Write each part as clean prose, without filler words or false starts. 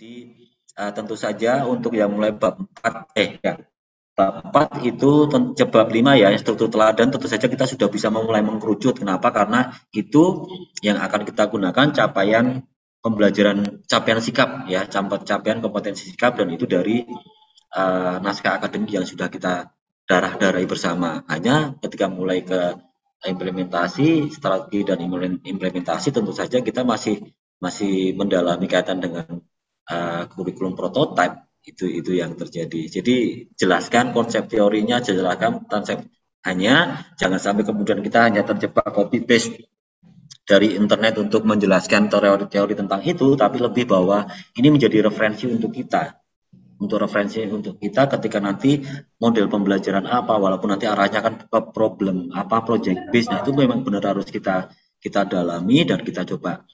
Jadi tentu saja untuk yang mulai bab 4 bab 4 itu bab 5 ya, struktur teladan, tentu saja kita sudah bisa memulai mengkerucut. Kenapa? Karena itu yang akan kita gunakan capaian pembelajaran, capaian sikap ya, capaian kompetensi sikap, dan itu dari naskah akademik yang sudah kita darah-darahi bersama. Hanya ketika mulai ke implementasi, strategi dan implementasi, tentu saja kita masih mendalami kaitan dengan kurikulum prototype. Itu yang terjadi. Jadi jelaskan konsep teorinya, jelaskan konsep, hanya jangan sampai kemudian kita hanya terjebak copy paste dari internet untuk menjelaskan teori-teori tentang itu, tapi lebih bahwa ini menjadi referensi untuk kita. Ketika nanti model pembelajaran apa, walaupun nanti arahnya kan ke problem apa, project based, nah itu memang benar harus kita dalami dan kita coba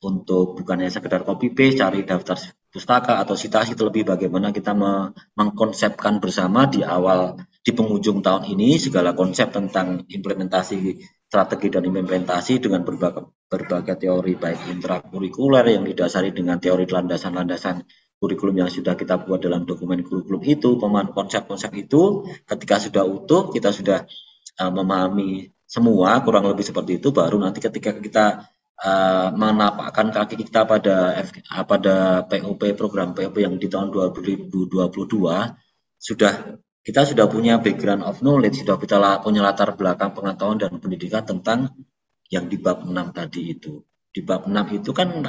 untuk bukannya sekedar copy paste, cari daftar pustaka atau citasi, terlebih bagaimana kita mengkonsepkan bersama di penghujung tahun ini segala konsep tentang implementasi strategi dan implementasi dengan berbagai teori baik intrakurikuler yang didasari dengan teori landasan-landasan kurikulum yang sudah kita buat dalam dokumen kurikulum itu. Konsep-konsep itu ketika sudah utuh, kita sudah memahami semua kurang lebih seperti itu, baru nanti ketika kita menapakkan kaki kita pada POP, program POP yang di tahun 2022, kita sudah punya background of knowledge, sudah kita punya latar belakang pengetahuan dan pendidikan tentang yang di bab 6 tadi itu. Di bab 6 itu kan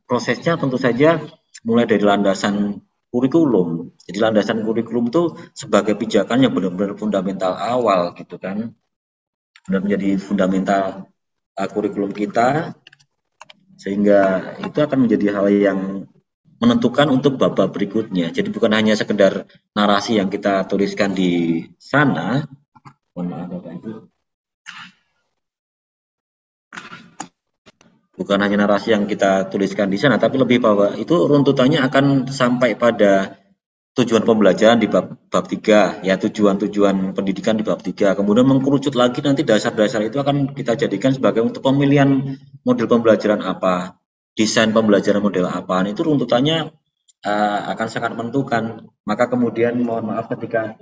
prosesnya tentu saja mulai dari landasan kurikulum. Jadi landasan kurikulum itu sebagai pijakan yang benar-benar fundamental awal gitu kan. Benar menjadi fundamental kurikulum kita, sehingga itu akan menjadi hal yang menentukan untuk bab-bab berikutnya. Jadi bukan hanya sekedar narasi yang kita tuliskan di sana. Mohon maaf Bapak Ibu. Bukan hanya narasi yang kita tuliskan di sana, tapi lebih bahwa itu runtutannya akan sampai pada tujuan pembelajaran di bab 3, ya, tujuan pendidikan di bab 3. Kemudian mengkerucut lagi nanti dasar-dasar itu akan kita jadikan sebagai untuk pemilihan model pembelajaran apa, desain pembelajaran model apa. Itu runtutannya akan sangat menentukan. Maka kemudian mohon maaf ketika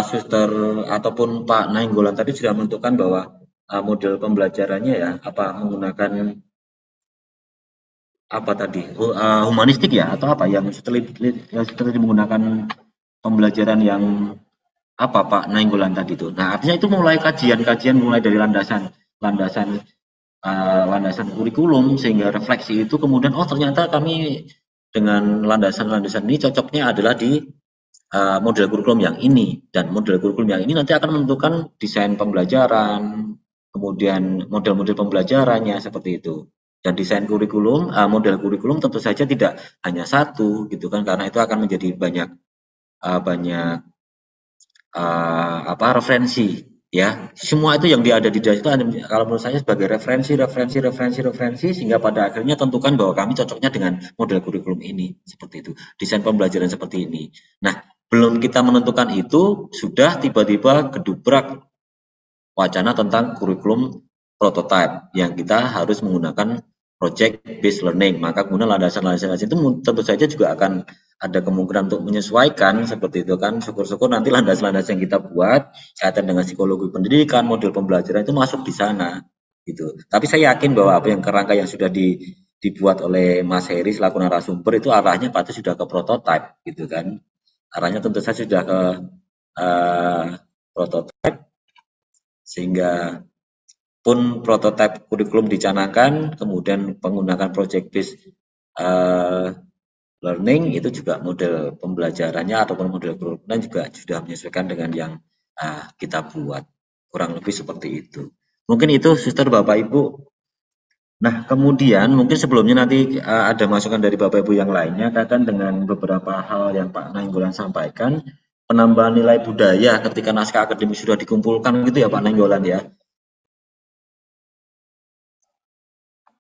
Suster ataupun Pak Nainggolan tadi sudah menentukan bahwa model pembelajarannya ya menggunakan humanistik ya, atau apa yang setelah menggunakan pembelajaran yang Pak Nainggolan tadi itu. Nah, artinya itu mulai kajian mulai dari landasan kurikulum, sehingga refleksi itu kemudian ternyata kami dengan landasan ini cocoknya adalah di model kurikulum yang ini, dan model kurikulum yang ini nanti akan menentukan desain pembelajaran, kemudian model-model pembelajarannya seperti itu. Dan desain kurikulum, model kurikulum tentu saja tidak hanya satu gitu kan, karena itu akan menjadi banyak referensi ya. Semua itu yang ada di dalam itu kalau menurut saya sebagai referensi, sehingga pada akhirnya tentukan bahwa kami cocoknya dengan model kurikulum ini, seperti itu, desain pembelajaran seperti ini. Nah, belum kita menentukan itu, sudah tiba-tiba gedubrak wacana tentang kurikulum prototype yang kita harus menggunakan project based learning. Maka kemudian landasan-landasan itu tentu saja juga akan ada kemungkinan untuk menyesuaikan seperti itu kan. Syukur-syukur nanti landasan-landasan yang kita buat kaitan dengan psikologi pendidikan, model pembelajaran itu masuk di sana gitu. Tapi saya yakin bahwa apa yang kerangka yang sudah dibuat oleh Mas Heri selaku narasumber itu arahnya pasti sudah ke prototype gitu kan. Arahnya tentu saja sudah ke prototype, sehingga pun prototipe kurikulum dicanangkan, kemudian menggunakan project based learning, itu juga model pembelajarannya ataupun model kurikulum juga sudah menyesuaikan dengan yang kita buat. Kurang lebih seperti itu. Mungkin itu Suster, Bapak Ibu. Nah, kemudian mungkin sebelumnya nanti ada masukan dari Bapak Ibu yang lainnya kaitan dengan beberapa hal yang Pak Nainggolan sampaikan, penambahan nilai budaya ketika naskah akademik sudah dikumpulkan gitu ya Pak Nainggolan ya.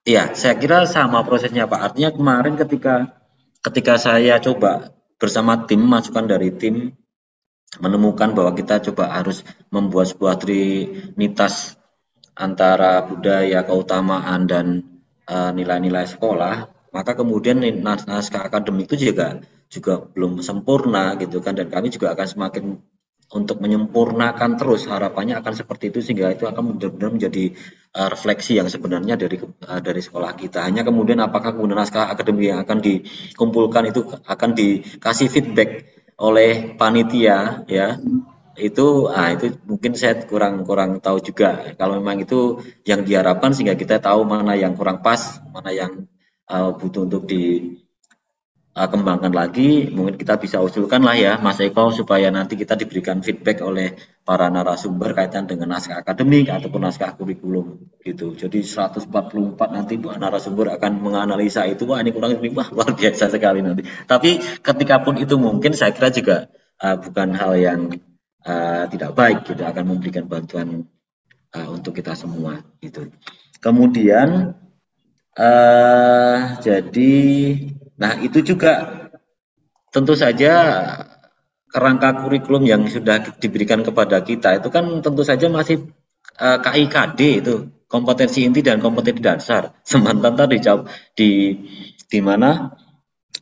Iya, saya kira sama prosesnya Pak. Artinya kemarin ketika saya coba bersama tim, masukan dari tim, menemukan bahwa kita coba harus membuat sebuah trinitas antara budaya, keutamaan, dan nilai-nilai sekolah. maka kemudian naskah akademik itu juga belum sempurna gitu kan, dan kami juga akan semakin untuk menyempurnakan terus, harapannya akan seperti itu sehingga itu akan benar-benar menjadi refleksi yang sebenarnya dari sekolah kita. Hanya kemudian apakah kemudian naskah akademik yang akan dikumpulkan itu akan dikasih feedback oleh panitia ya, itu mungkin saya kurang tahu juga. Kalau memang itu yang diharapkan sehingga kita tahu mana yang kurang pas, mana yang butuh untuk dikembangkan lagi, mungkin kita bisa usulkan lah ya Mas Eko, supaya nanti kita diberikan feedback oleh para narasumber kaitan dengan naskah akademik ataupun naskah kurikulum gitu. Jadi 144 nanti narasumber akan menganalisa itu, wah ini kurang lebih, wah luar biasa sekali nanti. Tapi ketika pun itu mungkin saya kira juga bukan hal yang tidak baik gitu, akan memberikan bantuan untuk kita semua gitu. Kemudian jadi nah itu juga tentu saja kerangka kurikulum yang sudah diberikan kepada kita itu kan tentu saja masih KIKD itu, kompetensi inti dan kompetensi dasar. Sementara di mana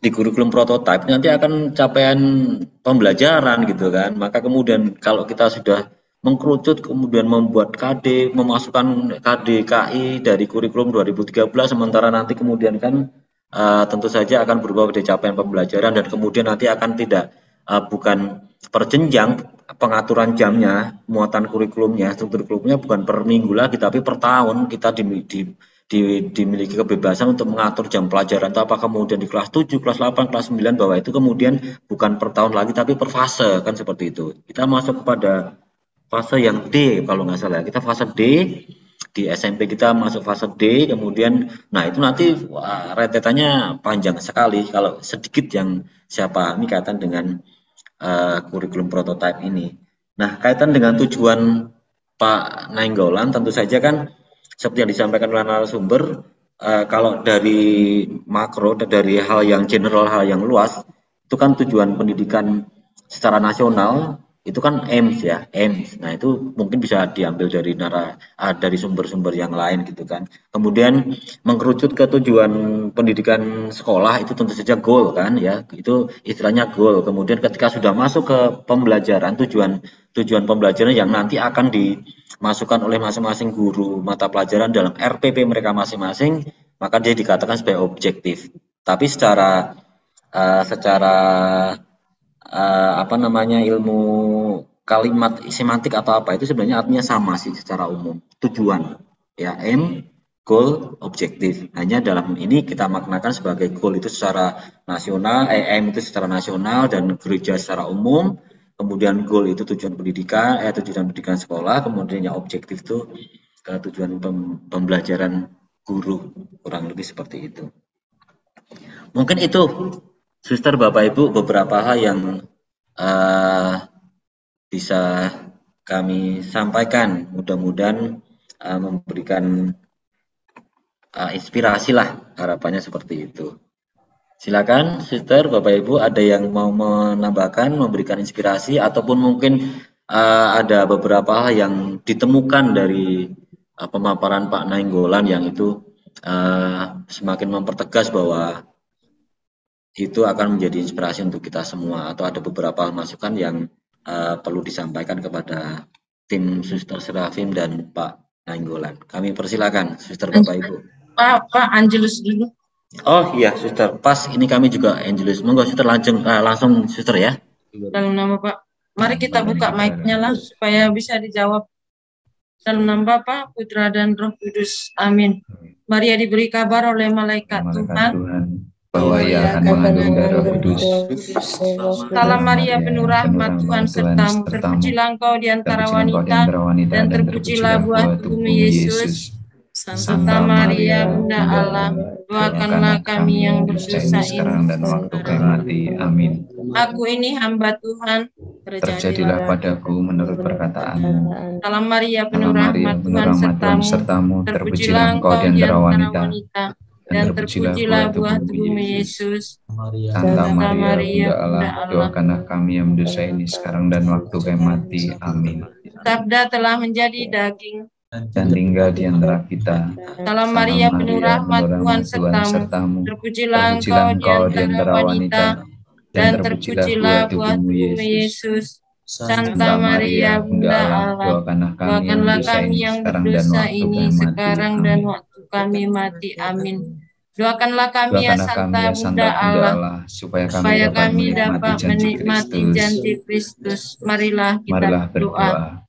di kurikulum prototipe nanti akan capaian pembelajaran gitu kan. Maka kemudian kalau kita sudah mengkerucut kemudian membuat KD, memasukkan KD KI dari kurikulum 2013, sementara nanti kemudian kan tentu saja akan berubah pada capaian pembelajaran, dan kemudian nanti akan tidak bukan per jenjang pengaturan jamnya, muatan kurikulumnya, struktur kurikulumnya bukan per minggu lagi, tapi per tahun kita dimiliki kebebasan untuk mengatur jam pelajaran itu apa kemudian di kelas 7, kelas 8, kelas 9, bahwa itu kemudian bukan per tahun lagi tapi per fase kan, seperti itu. Kita masuk kepada fase yang D kalau nggak salah. Kita fase D, di SMP kita masuk fase D, kemudian nah itu nanti rentetannya panjang sekali kalau sedikit yang saya pahami kaitan dengan kurikulum prototipe ini. Nah, kaitan dengan tujuan Pak Nainggolan tentu saja kan seperti yang disampaikan oleh narasumber, kalau dari makro, dari hal yang general, hal yang luas, itu kan tujuan pendidikan secara nasional, itu kan AIMS ya, AIMS. Nah itu mungkin bisa diambil dari sumber-sumber yang lain gitu kan. Kemudian mengkerucut ke tujuan pendidikan sekolah itu tentu saja goal kan ya, itu istilahnya goal. Kemudian ketika sudah masuk ke pembelajaran, tujuan pembelajaran yang nanti akan dimasukkan oleh masing-masing guru mata pelajaran dalam RPP mereka masing-masing, maka dia dikatakan sebagai objektif. Tapi secara ilmu kalimat semantik atau apa itu sebenarnya artinya sama sih secara umum, tujuan ya, aim, goal, objektif. Hanya dalam ini kita maknakan sebagai goal itu secara nasional, aim itu secara nasional dan gereja secara umum, kemudian goal itu tujuan pendidikan sekolah, kemudian yang objektif itu ke tujuan pembelajaran guru, kurang lebih seperti itu. Mungkin itu Suster, Bapak Ibu, beberapa hal yang bisa kami sampaikan, mudah-mudahan memberikan inspirasi lah, harapannya seperti itu. Silakan Suster, Bapak Ibu, ada yang mau menambahkan, memberikan inspirasi, ataupun mungkin ada beberapa hal yang ditemukan dari pemaparan Pak Nainggolan yang itu semakin mempertegas bahwa itu akan menjadi inspirasi untuk kita semua, atau ada beberapa masukan yang perlu disampaikan kepada tim Suster Serafim dan Pak Nainggolan. Kami persilakan Suster, Bapak Ibu. Pak Angelus dulu. Oh iya Suster, pas ini kami juga Angelus. Monggo Suster langsung Suster ya. Dalam nama Pak, mari kita buka mic-nya lah supaya bisa dijawab. Dalam nama Bapa, Putra dan Roh Kudus. Amin. Maria diberi kabar oleh malaikat Tuhan bahwa ia akan mengandung darah kudus. Salam Maria, penuh rahmat, Tuhan sertamu. Terpujilah engkau di antara wanita, dan terpujilah buah tubuhmu Yesus. Santa Maria, Bunda Allah, doakanlah kami yang berdosa sekarang dan waktu kami mati. Amin. Aku ini hamba Tuhan, terjadilah padaku menurut perkataanmu. Salam Maria, penuh rahmat, Tuhan sertamu. Terpujilah engkau di antara wanita, dan terpujilah buah tubuhmu Yesus. Santa Maria, Bunda Allah, doakanlah kami yang berdosa ini sekarang dan waktu kami mati. Amin. Sabda telah menjadi daging dan tinggal di antara kita. Salam Maria, penuh rahmat, Tuhan sertamu. Terpujilah engkau di antara wanita, dan terpujilah buah tubuhmu, Yesus. Santa Maria, Bunda Allah, doakanlah kami yang berdosa ini sekarang dan waktu kami mati. Amin. Doakanlah kami ya Santa Bunda Allah, supaya kami dapat menikmati janji Kristus. Marilah kita berdoa.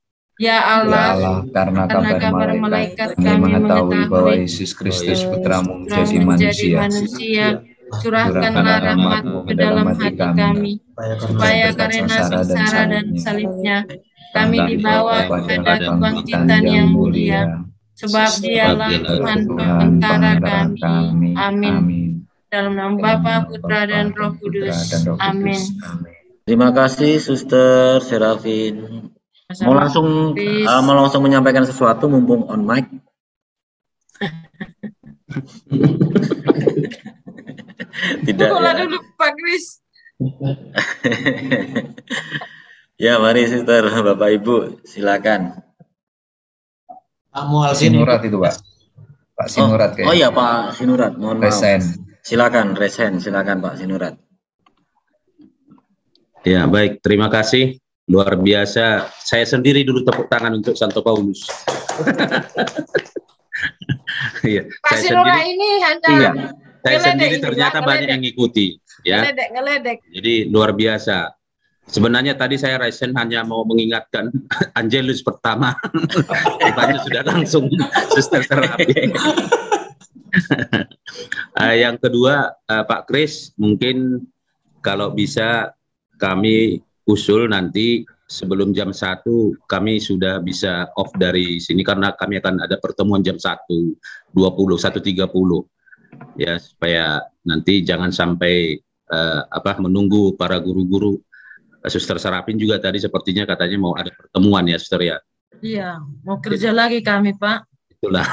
Ya Allah, karena kabar malaikat kami mengetahui bahwa Yesus Kristus Putramu menjadi manusia, curahkanlah rahmat-Mu ke dalam hati kami, supaya karena sengsara dan salibnya, kami dibawa kepada kebangkitan yang mulia. Sebab Dialah Tuhan antara kami. Amin. Dalam nama Bapa, Putra, dan Roh Kudus. Amin. Terima kasih, Suster Serafin. Mau langsung menyampaikan sesuatu mumpung on mic. Tidak. Dulu Pak Kris. Ya, mari Suster, Bapak Ibu, silakan. Pak Mual Sinurat itu, Pak. Pak Sinurat kayaknya. Oh iya, Pak Sinurat, mohon maaf. Resen. Silakan Pak Sinurat. Ya, baik, terima kasih. Luar biasa. Saya sendiri dulu tepuk tangan untuk Santo Paulus. Iya, Pak Sinurat ini hanya saya sendiri ternyata banyak yang ngikuti, ya. Ngeledek. Jadi luar biasa. Sebenarnya tadi saya resen hanya mau mengingatkan Angelus pertama. Rupanya sudah langsung Suster Serapi. Yang kedua, Pak Kris, mungkin kalau bisa kami usul nanti sebelum jam 1 kami sudah bisa off dari sini karena kami akan ada pertemuan jam 1.20, 1.30 ya, supaya nanti jangan sampai menunggu para guru-guru. Suster Serapin juga tadi sepertinya katanya mau ada pertemuan ya, Suster ya. Iya, mau kerja lagi kami, Pak. Itulah.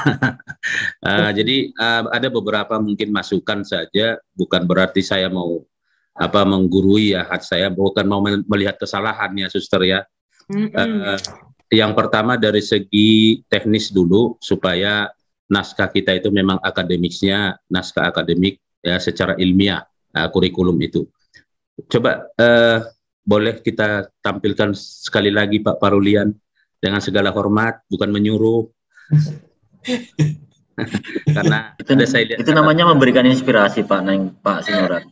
Jadi ada beberapa mungkin masukan saja, bukan berarti saya mau menggurui ya, saya bukan mau melihat kesalahannya, Suster ya. Yang pertama dari segi teknis dulu, supaya naskah kita itu memang akademisnya naskah akademik ya, secara ilmiah kurikulum itu. Coba boleh kita tampilkan sekali lagi Pak Parulian, dengan segala hormat, bukan menyuruh. Karena itu namanya memberikan inspirasi Pak Sinurat.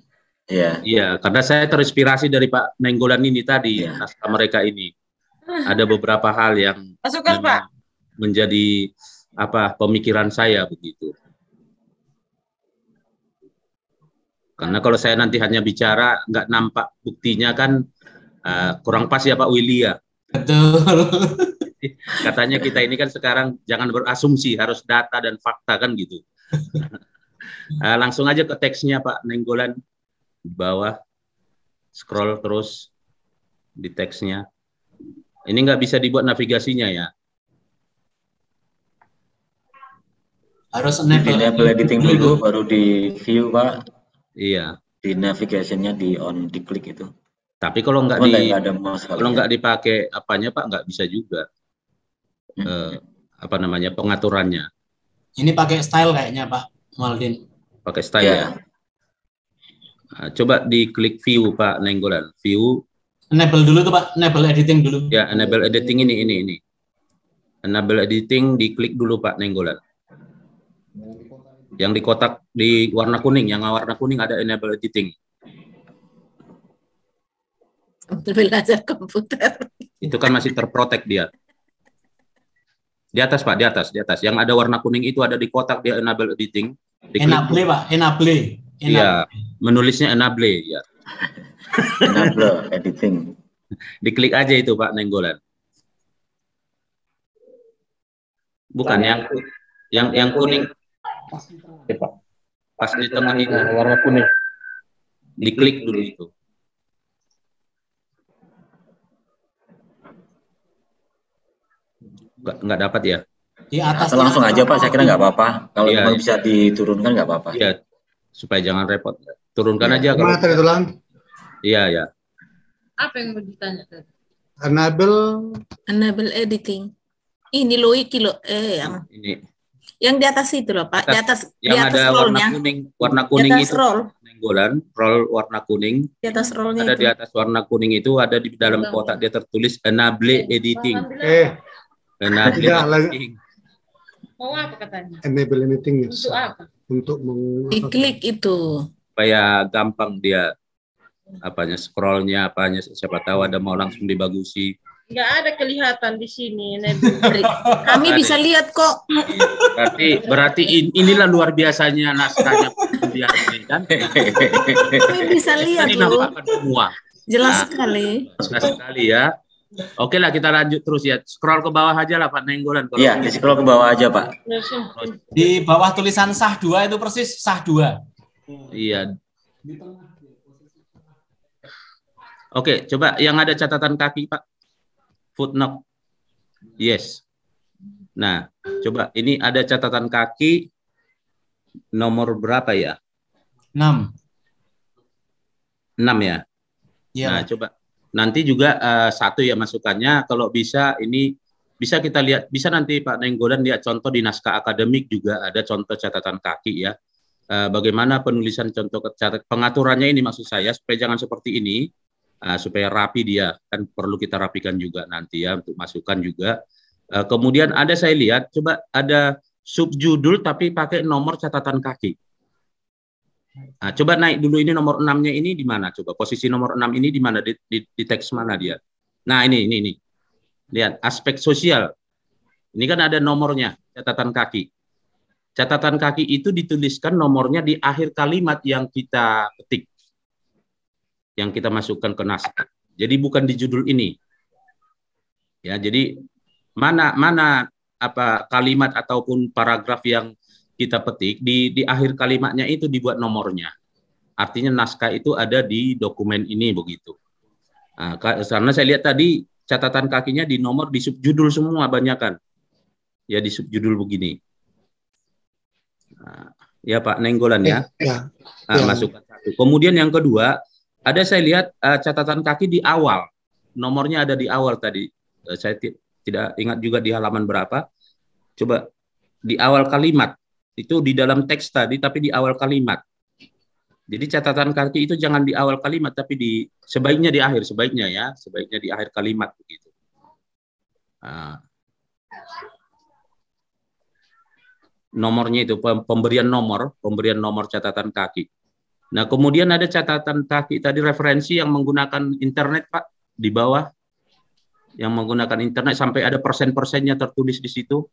Iya. Iya, karena saya terinspirasi dari Pak Nenggolan ini tadi, naskah mereka ini. Ada beberapa hal yang menjadi pemikiran saya begitu. Karena kalau saya nanti hanya bicara nggak nampak buktinya kan kurang pas ya Pak Willy ya. Betul. Katanya kita ini kan sekarang jangan berasumsi, harus data dan fakta kan gitu. Langsung aja ke teksnya Pak Nenggolan. Di bawah, scroll terus di teksnya. Ini nggak bisa dibuat navigasinya ya. Harus enable editing dulu, baru di view Pak. Iya. Di navigasinya di klik itu. Tapi kalau nggak dipakai apanya Pak, nggak bisa juga. Pengaturannya. Ini pakai style kayaknya Pak Maldin. Pakai style ya. Coba diklik view Pak Nenggolan. View. Enable dulu tuh Pak, enable editing dulu. Ya, enable editing ini. Enable editing diklik dulu Pak Nenggolan. Yang di kotak di warna kuning, yang warna kuning ada enable editing. Belajar komputer. Itu kan masih terprotek dia. Di atas Pak, di atas. Yang ada warna kuning itu ada di kotak dia enable editing. Enable Pak, enable. Iya, menulisnya enable ya. Enable editing. Diklik aja itu Pak Nenggolan. Bukan yang kuning. Pas di tengah itu warna kuning. Diklik dulu itu. Nggak dapat ya? Di atas. Langsung aja Pak, saya kira nggak apa-apa. Kalau memang bisa diturunkan nggak apa-apa. Iya, supaya jangan repot. Turunkan aja kalau. Iya. Apa yang mau ditanya tadi? Enable editing. Ini loh, iki loh, yang di atas itu loh Pak, di atas yang ada warna kuning itu nenggolan, roll warna kuning. Di atas rollnya ada itu. Di atas warna kuning itu ada di dalam kotak dia tertulis enable editing. Enable editing. Mau apa katanya? Enable editing. Untuk apa? Untuk diklik itu. Supaya gampang dia scrollnya apanya, siapa tahu ada mau langsung dibagusi. Nggak ada kelihatan di sini. Kami bisa lihat kok. Berarti inilah luar biasanya naskahnya dia kan. Kami bisa lihat loh. Semua. Jelas sekali. Jelas sekali ya. Oke lah, kita lanjut terus ya. Scroll ke bawah aja lah Pak Nenggolan. Iya, scroll ke bawah aja Pak. Di bawah tulisan sah 2 itu persis sah 2. Iya. Oke, coba yang ada catatan kaki Pak. Footnote. Yes. Nah, coba ini ada catatan kaki nomor berapa ya? 6. 6 ya? Ya. Nah, coba nanti juga satu ya masukannya, kalau bisa ini bisa kita lihat, bisa nanti Pak Nenggolan lihat contoh di naskah akademik juga ada contoh catatan kaki ya. Bagaimana penulisan contoh pengaturannya ini maksud saya supaya jangan seperti ini. Supaya rapi dia, kan perlu kita rapikan juga nanti ya untuk masukan juga. Kemudian ada saya lihat, coba ada subjudul tapi pakai nomor catatan kaki. Coba naik dulu ini nomor 6-nya ini di mana? Coba posisi nomor 6 ini di mana? Di teks mana dia? Nah ini. Lihat, aspek sosial. Ini kan ada nomornya, catatan kaki. Catatan kaki itu dituliskan nomornya di akhir kalimat yang kita ketik. Yang kita masukkan ke naskah. Jadi bukan di judul ini. Ya, jadi mana kalimat ataupun paragraf yang kita petik di akhir kalimatnya itu dibuat nomornya. Artinya naskah itu ada di dokumen ini begitu. Karena saya lihat tadi catatan kakinya di nomor di subjudul semua banyak kan. Ya di subjudul begini. Ya Pak Nenggolan ya. Masukkan satu. Kemudian yang kedua, ada saya lihat catatan kaki di awal, nomornya ada di awal tadi. Saya tidak ingat juga di halaman berapa. Coba di awal kalimat, itu di dalam teks tadi, tapi di awal kalimat. Jadi catatan kaki itu jangan di awal kalimat, tapi sebaiknya di akhir, sebaiknya di akhir kalimat begitu. Nomornya itu pemberian nomor catatan kaki. Nah, kemudian ada catatan kaki tadi referensi yang menggunakan internet, Pak, di bawah. Yang menggunakan internet sampai ada persen-persennya tertulis di situ.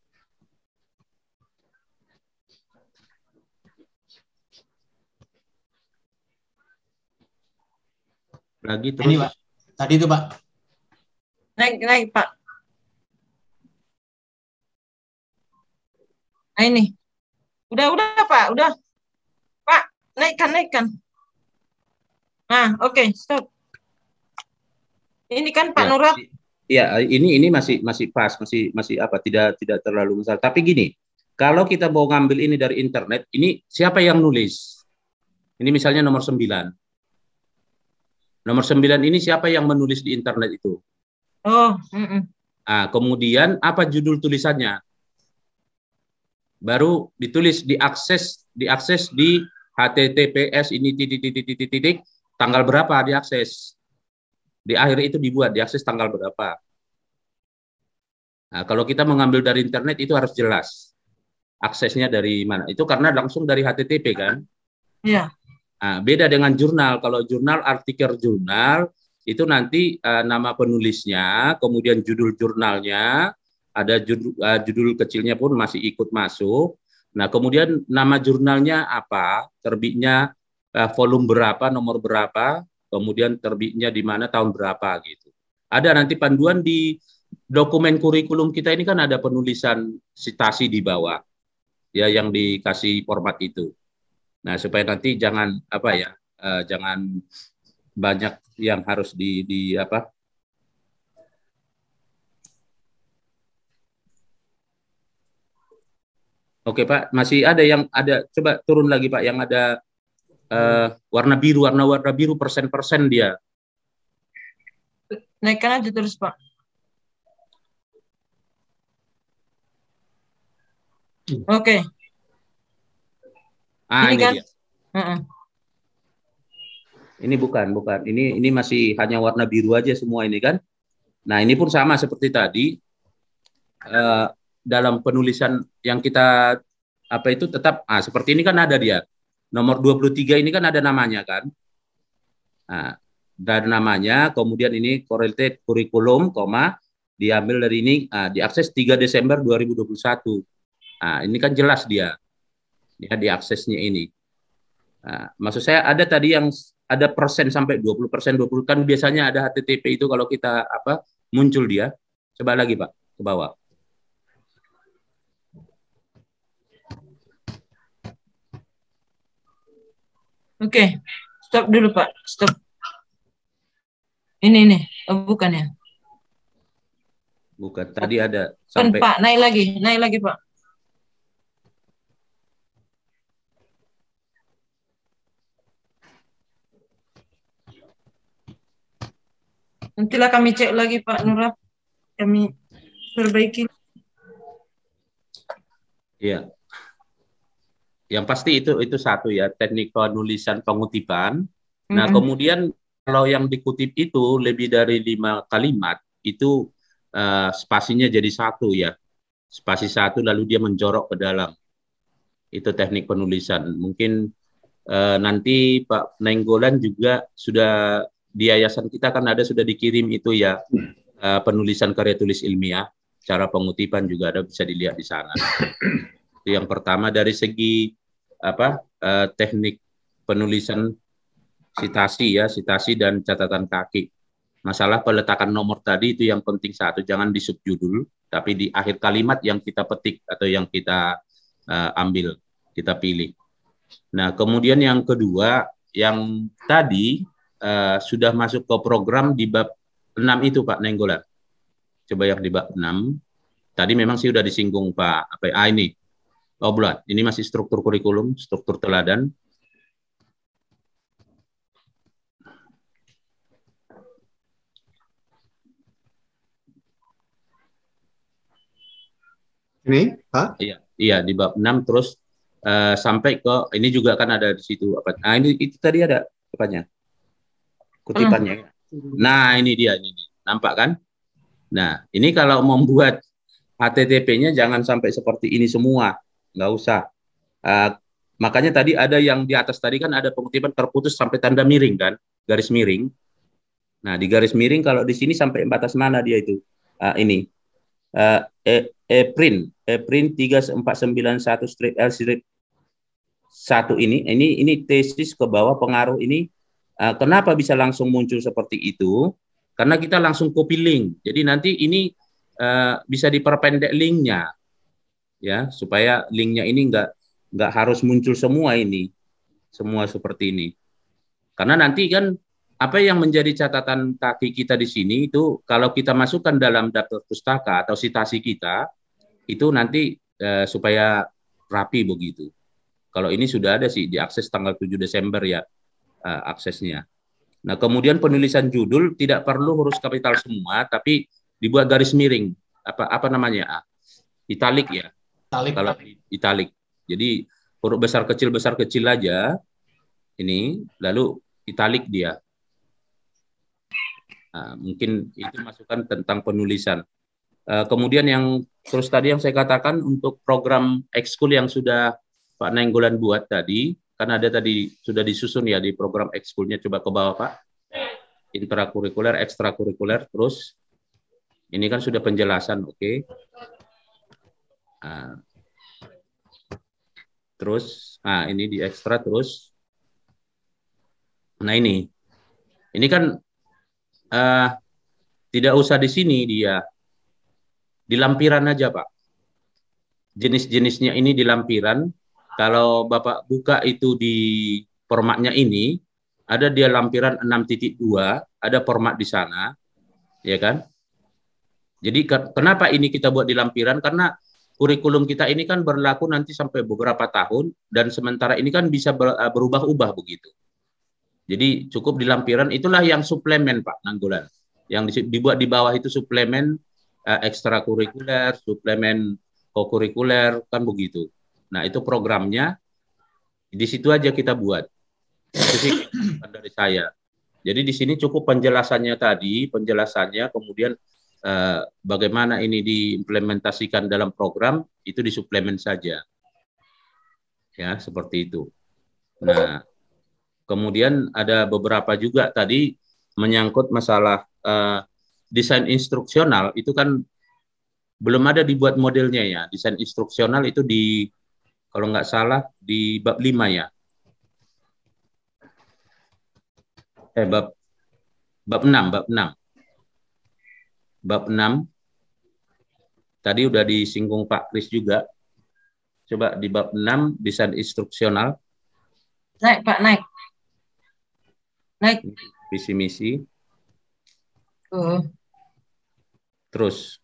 Lagi terus. Ini, Pak. Tadi itu, Pak. Naik, Pak. Nah, ini. Udah, Pak, udah. Naikkan. Nah, oke, stop. Ini kan Pak Nurat. Ya, ini masih pas, masih tidak terlalu besar. Tapi gini, kalau kita mau ngambil ini dari internet, ini siapa yang nulis? Ini misalnya nomor 9. Nomor 9 ini siapa yang menulis di internet itu? Oh, kemudian apa judul tulisannya? Baru ditulis diakses di HTTPS ini titik tanggal berapa diakses. Di akhir itu dibuat diakses tanggal berapa. Nah, kalau kita mengambil dari internet itu harus jelas. Aksesnya dari mana? Itu karena langsung dari HTTP kan? Iya. Nah, beda dengan jurnal. Kalau jurnal, artikel jurnal itu nanti nama penulisnya, kemudian judul jurnalnya, ada judul kecilnya pun masih ikut masuk. Nah, kemudian nama jurnalnya apa, terbitnya volume berapa, nomor berapa, kemudian terbitnya di mana, tahun berapa gitu. Ada nanti panduan di dokumen kurikulum kita ini kan ada penulisan sitasi di bawah, ya yang dikasih format itu. Nah, supaya nanti jangan jangan banyak yang harus di apa. Oke Pak, masih ada yang ada, coba turun lagi Pak, yang ada warna biru persen-persen dia. Naikkan aja terus Pak. Oke. Ah, Ini ini kan? dia. Ini bukan. Ini masih hanya warna biru aja semua ini kan. Nah, ini pun sama seperti tadi. Dalam penulisan yang kita apa itu tetap seperti ini kan ada dia. Nomor 23 ini kan ada namanya kan. Nah, dan namanya, kemudian ini correlated curriculum, diambil dari ini, diakses 3 Desember 2021. Nah, ini kan jelas dia diaksesnya ini. Nah, maksud saya ada tadi yang ada persen sampai 20%, 20 kan biasanya ada HTTP itu kalau kita muncul dia. Coba lagi Pak, ke bawah. Oke, stop dulu Pak, stop. Ini nih, bukan ya? Bukan, tadi ada sampai. Pak, naik lagi Pak. Nantilah kami cek lagi Pak Nurab, kami perbaiki. Iya. Yang pasti itu satu ya, teknik penulisan pengutipan. Nah, kemudian kalau yang dikutip itu lebih dari 5 kalimat, itu spasinya jadi satu ya. Spasi satu lalu dia menjorok ke dalam. Itu teknik penulisan. Mungkin nanti Pak Nainggolan juga sudah di yayasan kita kan ada sudah dikirim itu ya, penulisan karya tulis ilmiah. Cara pengutipan juga ada, bisa dilihat di sana. Yang pertama dari segi teknik penulisan sitasi dan catatan kaki. Masalah peletakan nomor tadi itu yang penting satu, jangan di subjudul, tapi di akhir kalimat yang kita petik atau yang kita ambil, kita pilih. Nah, kemudian yang kedua, yang tadi sudah masuk ke program di bab 6 itu Pak Nainggolan. Coba yang di bab 6. Tadi memang sih sudah disinggung Pak ini. Bulan. Ini masih struktur kurikulum, struktur teladan. Ini, Pak? Iya, di bab 6 terus sampai ke ini juga kan ada di situ ini itu tadi ada apanya? Kutipannya. Nah, ini dia ini. Nampak kan? Nah, ini kalau membuat HTTP-nya jangan sampai seperti ini semua. Nggak usah. Makanya tadi ada yang di atas tadi kan ada pengutipan terputus sampai tanda miring kan, garis miring. Nah, di garis miring kalau di sini sampai batas mana dia itu? Ini print 3491/L/1 ini tesis ke bawah pengaruh ini. Kenapa bisa langsung muncul seperti itu? Karena kita langsung copy link. Jadi nanti ini bisa diperpendek linknya. Ya, supaya linknya ini nggak harus muncul semua seperti ini. Karena nanti kan apa yang menjadi catatan kaki kita di sini itu kalau kita masukkan dalam daftar pustaka atau sitasi kita itu nanti supaya rapi begitu. Kalau ini sudah ada sih diakses tanggal 7 Desember ya aksesnya. Nah, kemudian penulisan judul tidak perlu huruf kapital semua, tapi dibuat garis miring. Apa namanya? Italik ya. Kalau italik. Jadi huruf besar kecil aja ini, lalu italik dia. Mungkin itu masukan tentang penulisan. Kemudian yang terus tadi yang saya katakan untuk program ekskul yang sudah Pak Nainggolan buat tadi, kan ada tadi sudah disusun ya di program ekskulnya, coba ke bawah Pak. Intrakurikuler, ekstrakurikuler, terus ini kan sudah penjelasan, oke. Terus, ini di ekstra terus. Nah ini kan tidak usah di sini dia, di lampiran aja Pak. Jenis-jenisnya ini di lampiran. Kalau Bapak buka itu di formatnya ini, ada dia lampiran 6.2, ada format di sana, ya kan? Jadi kenapa ini kita buat di lampiran? Karena kurikulum kita ini kan berlaku nanti sampai beberapa tahun, dan sementara ini kan bisa berubah-ubah begitu. Jadi cukup di lampiran, itulah yang suplemen Pak Nainggolan. Yang dibuat di bawah itu suplemen ekstrakurikuler, suplemen kokurikuler, kan begitu. Nah, itu programnya di situ aja kita buat. Itu sih dari saya. Jadi di sini cukup penjelasannya tadi, kemudian bagaimana ini diimplementasikan dalam program, itu disuplemen saja. Ya, seperti itu. Nah, kemudian ada beberapa juga tadi menyangkut masalah desain instruksional, itu kan belum ada dibuat modelnya ya. Desain instruksional itu kalau nggak salah di bab 5 ya. Bab 6. Bab 6. Tadi udah disinggung Pak Kris juga. Coba di bab 6 desain instruksional. Naik, Pak, naik. Naik. Visi misi. Terus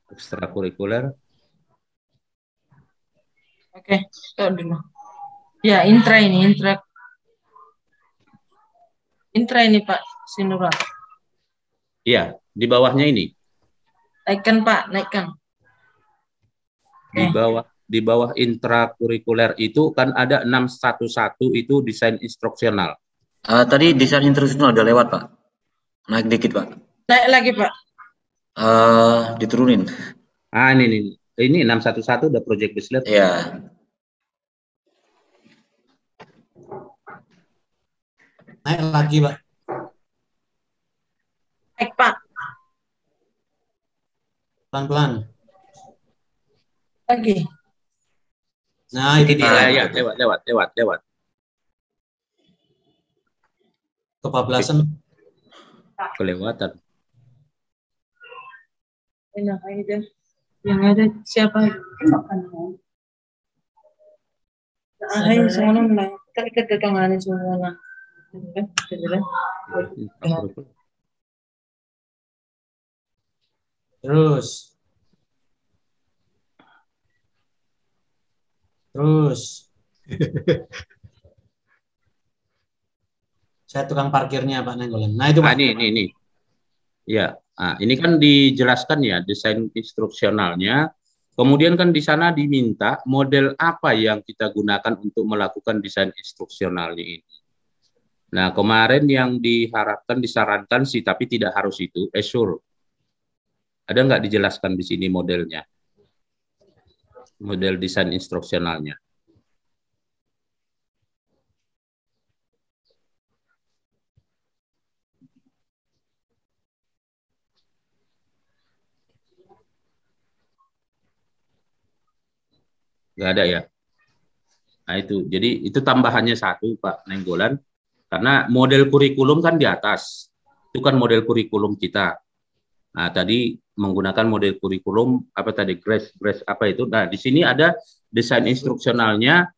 ekstrakurikuler. Oke, stop dulu. Ya, intra ini Pak Sinura. Iya, di bawahnya ini. Naikkan Pak, naikkan. Di bawah intrakurikuler itu kan ada 611 itu desain instruksional. Tadi desain instruksional udah lewat Pak. Naik dikit Pak. Naik lagi Pak. Diturunin. Ini 611 udah project based. Iya. Naik lagi Pak. Naik Pak. Pelan-pelan. Lagi. Nah, itu dia. Ya, lewat. Kebablasan. Kelewatan. Yang ada siapa? Hai semua nang kita kedatangan semua. Terus. Saya tukang parkirnya Pak Nenggolan. Nah itu Pak. Ini. Ya, ini kan dijelaskan ya desain instruksionalnya. Kemudian kan di sana diminta model apa yang kita gunakan untuk melakukan desain instruksionalnya ini. Nah, kemarin yang disarankan sih, tapi tidak harus itu, Azure. Ada nggak dijelaskan di sini modelnya? Model desain instruksionalnya. Nggak ada ya? Nah itu, jadi itu tambahannya satu Pak Nenggolan, karena model kurikulum kan di atas, itu kan model kurikulum kita. Nah tadi menggunakan model kurikulum apa tadi GRACE apa itu? Nah di sini ada desain instruksionalnya,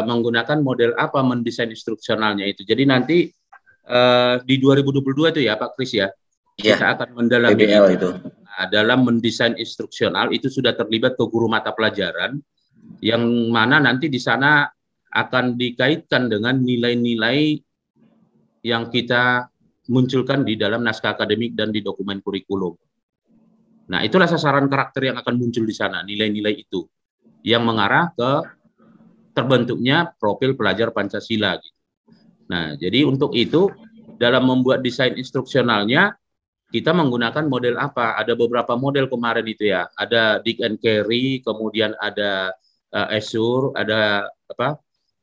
menggunakan model apa mendesain instruksionalnya itu. Jadi nanti di 2022 itu ya Pak Kris ya, kita akan mendalami itu. Nah, dalam mendesain instruksional itu sudah terlibat ke guru mata pelajaran, yang mana nanti di sana akan dikaitkan dengan nilai-nilai yang kita munculkan di dalam naskah akademik dan di dokumen kurikulum. Nah, itulah sasaran karakter yang akan muncul di sana, nilai-nilai itu yang mengarah ke terbentuknya profil pelajar Pancasila. Nah, jadi untuk itu dalam membuat desain instruksionalnya kita menggunakan model apa? Ada beberapa model kemarin itu ya. Ada Dick and Carey, kemudian ada Azure, ada apa?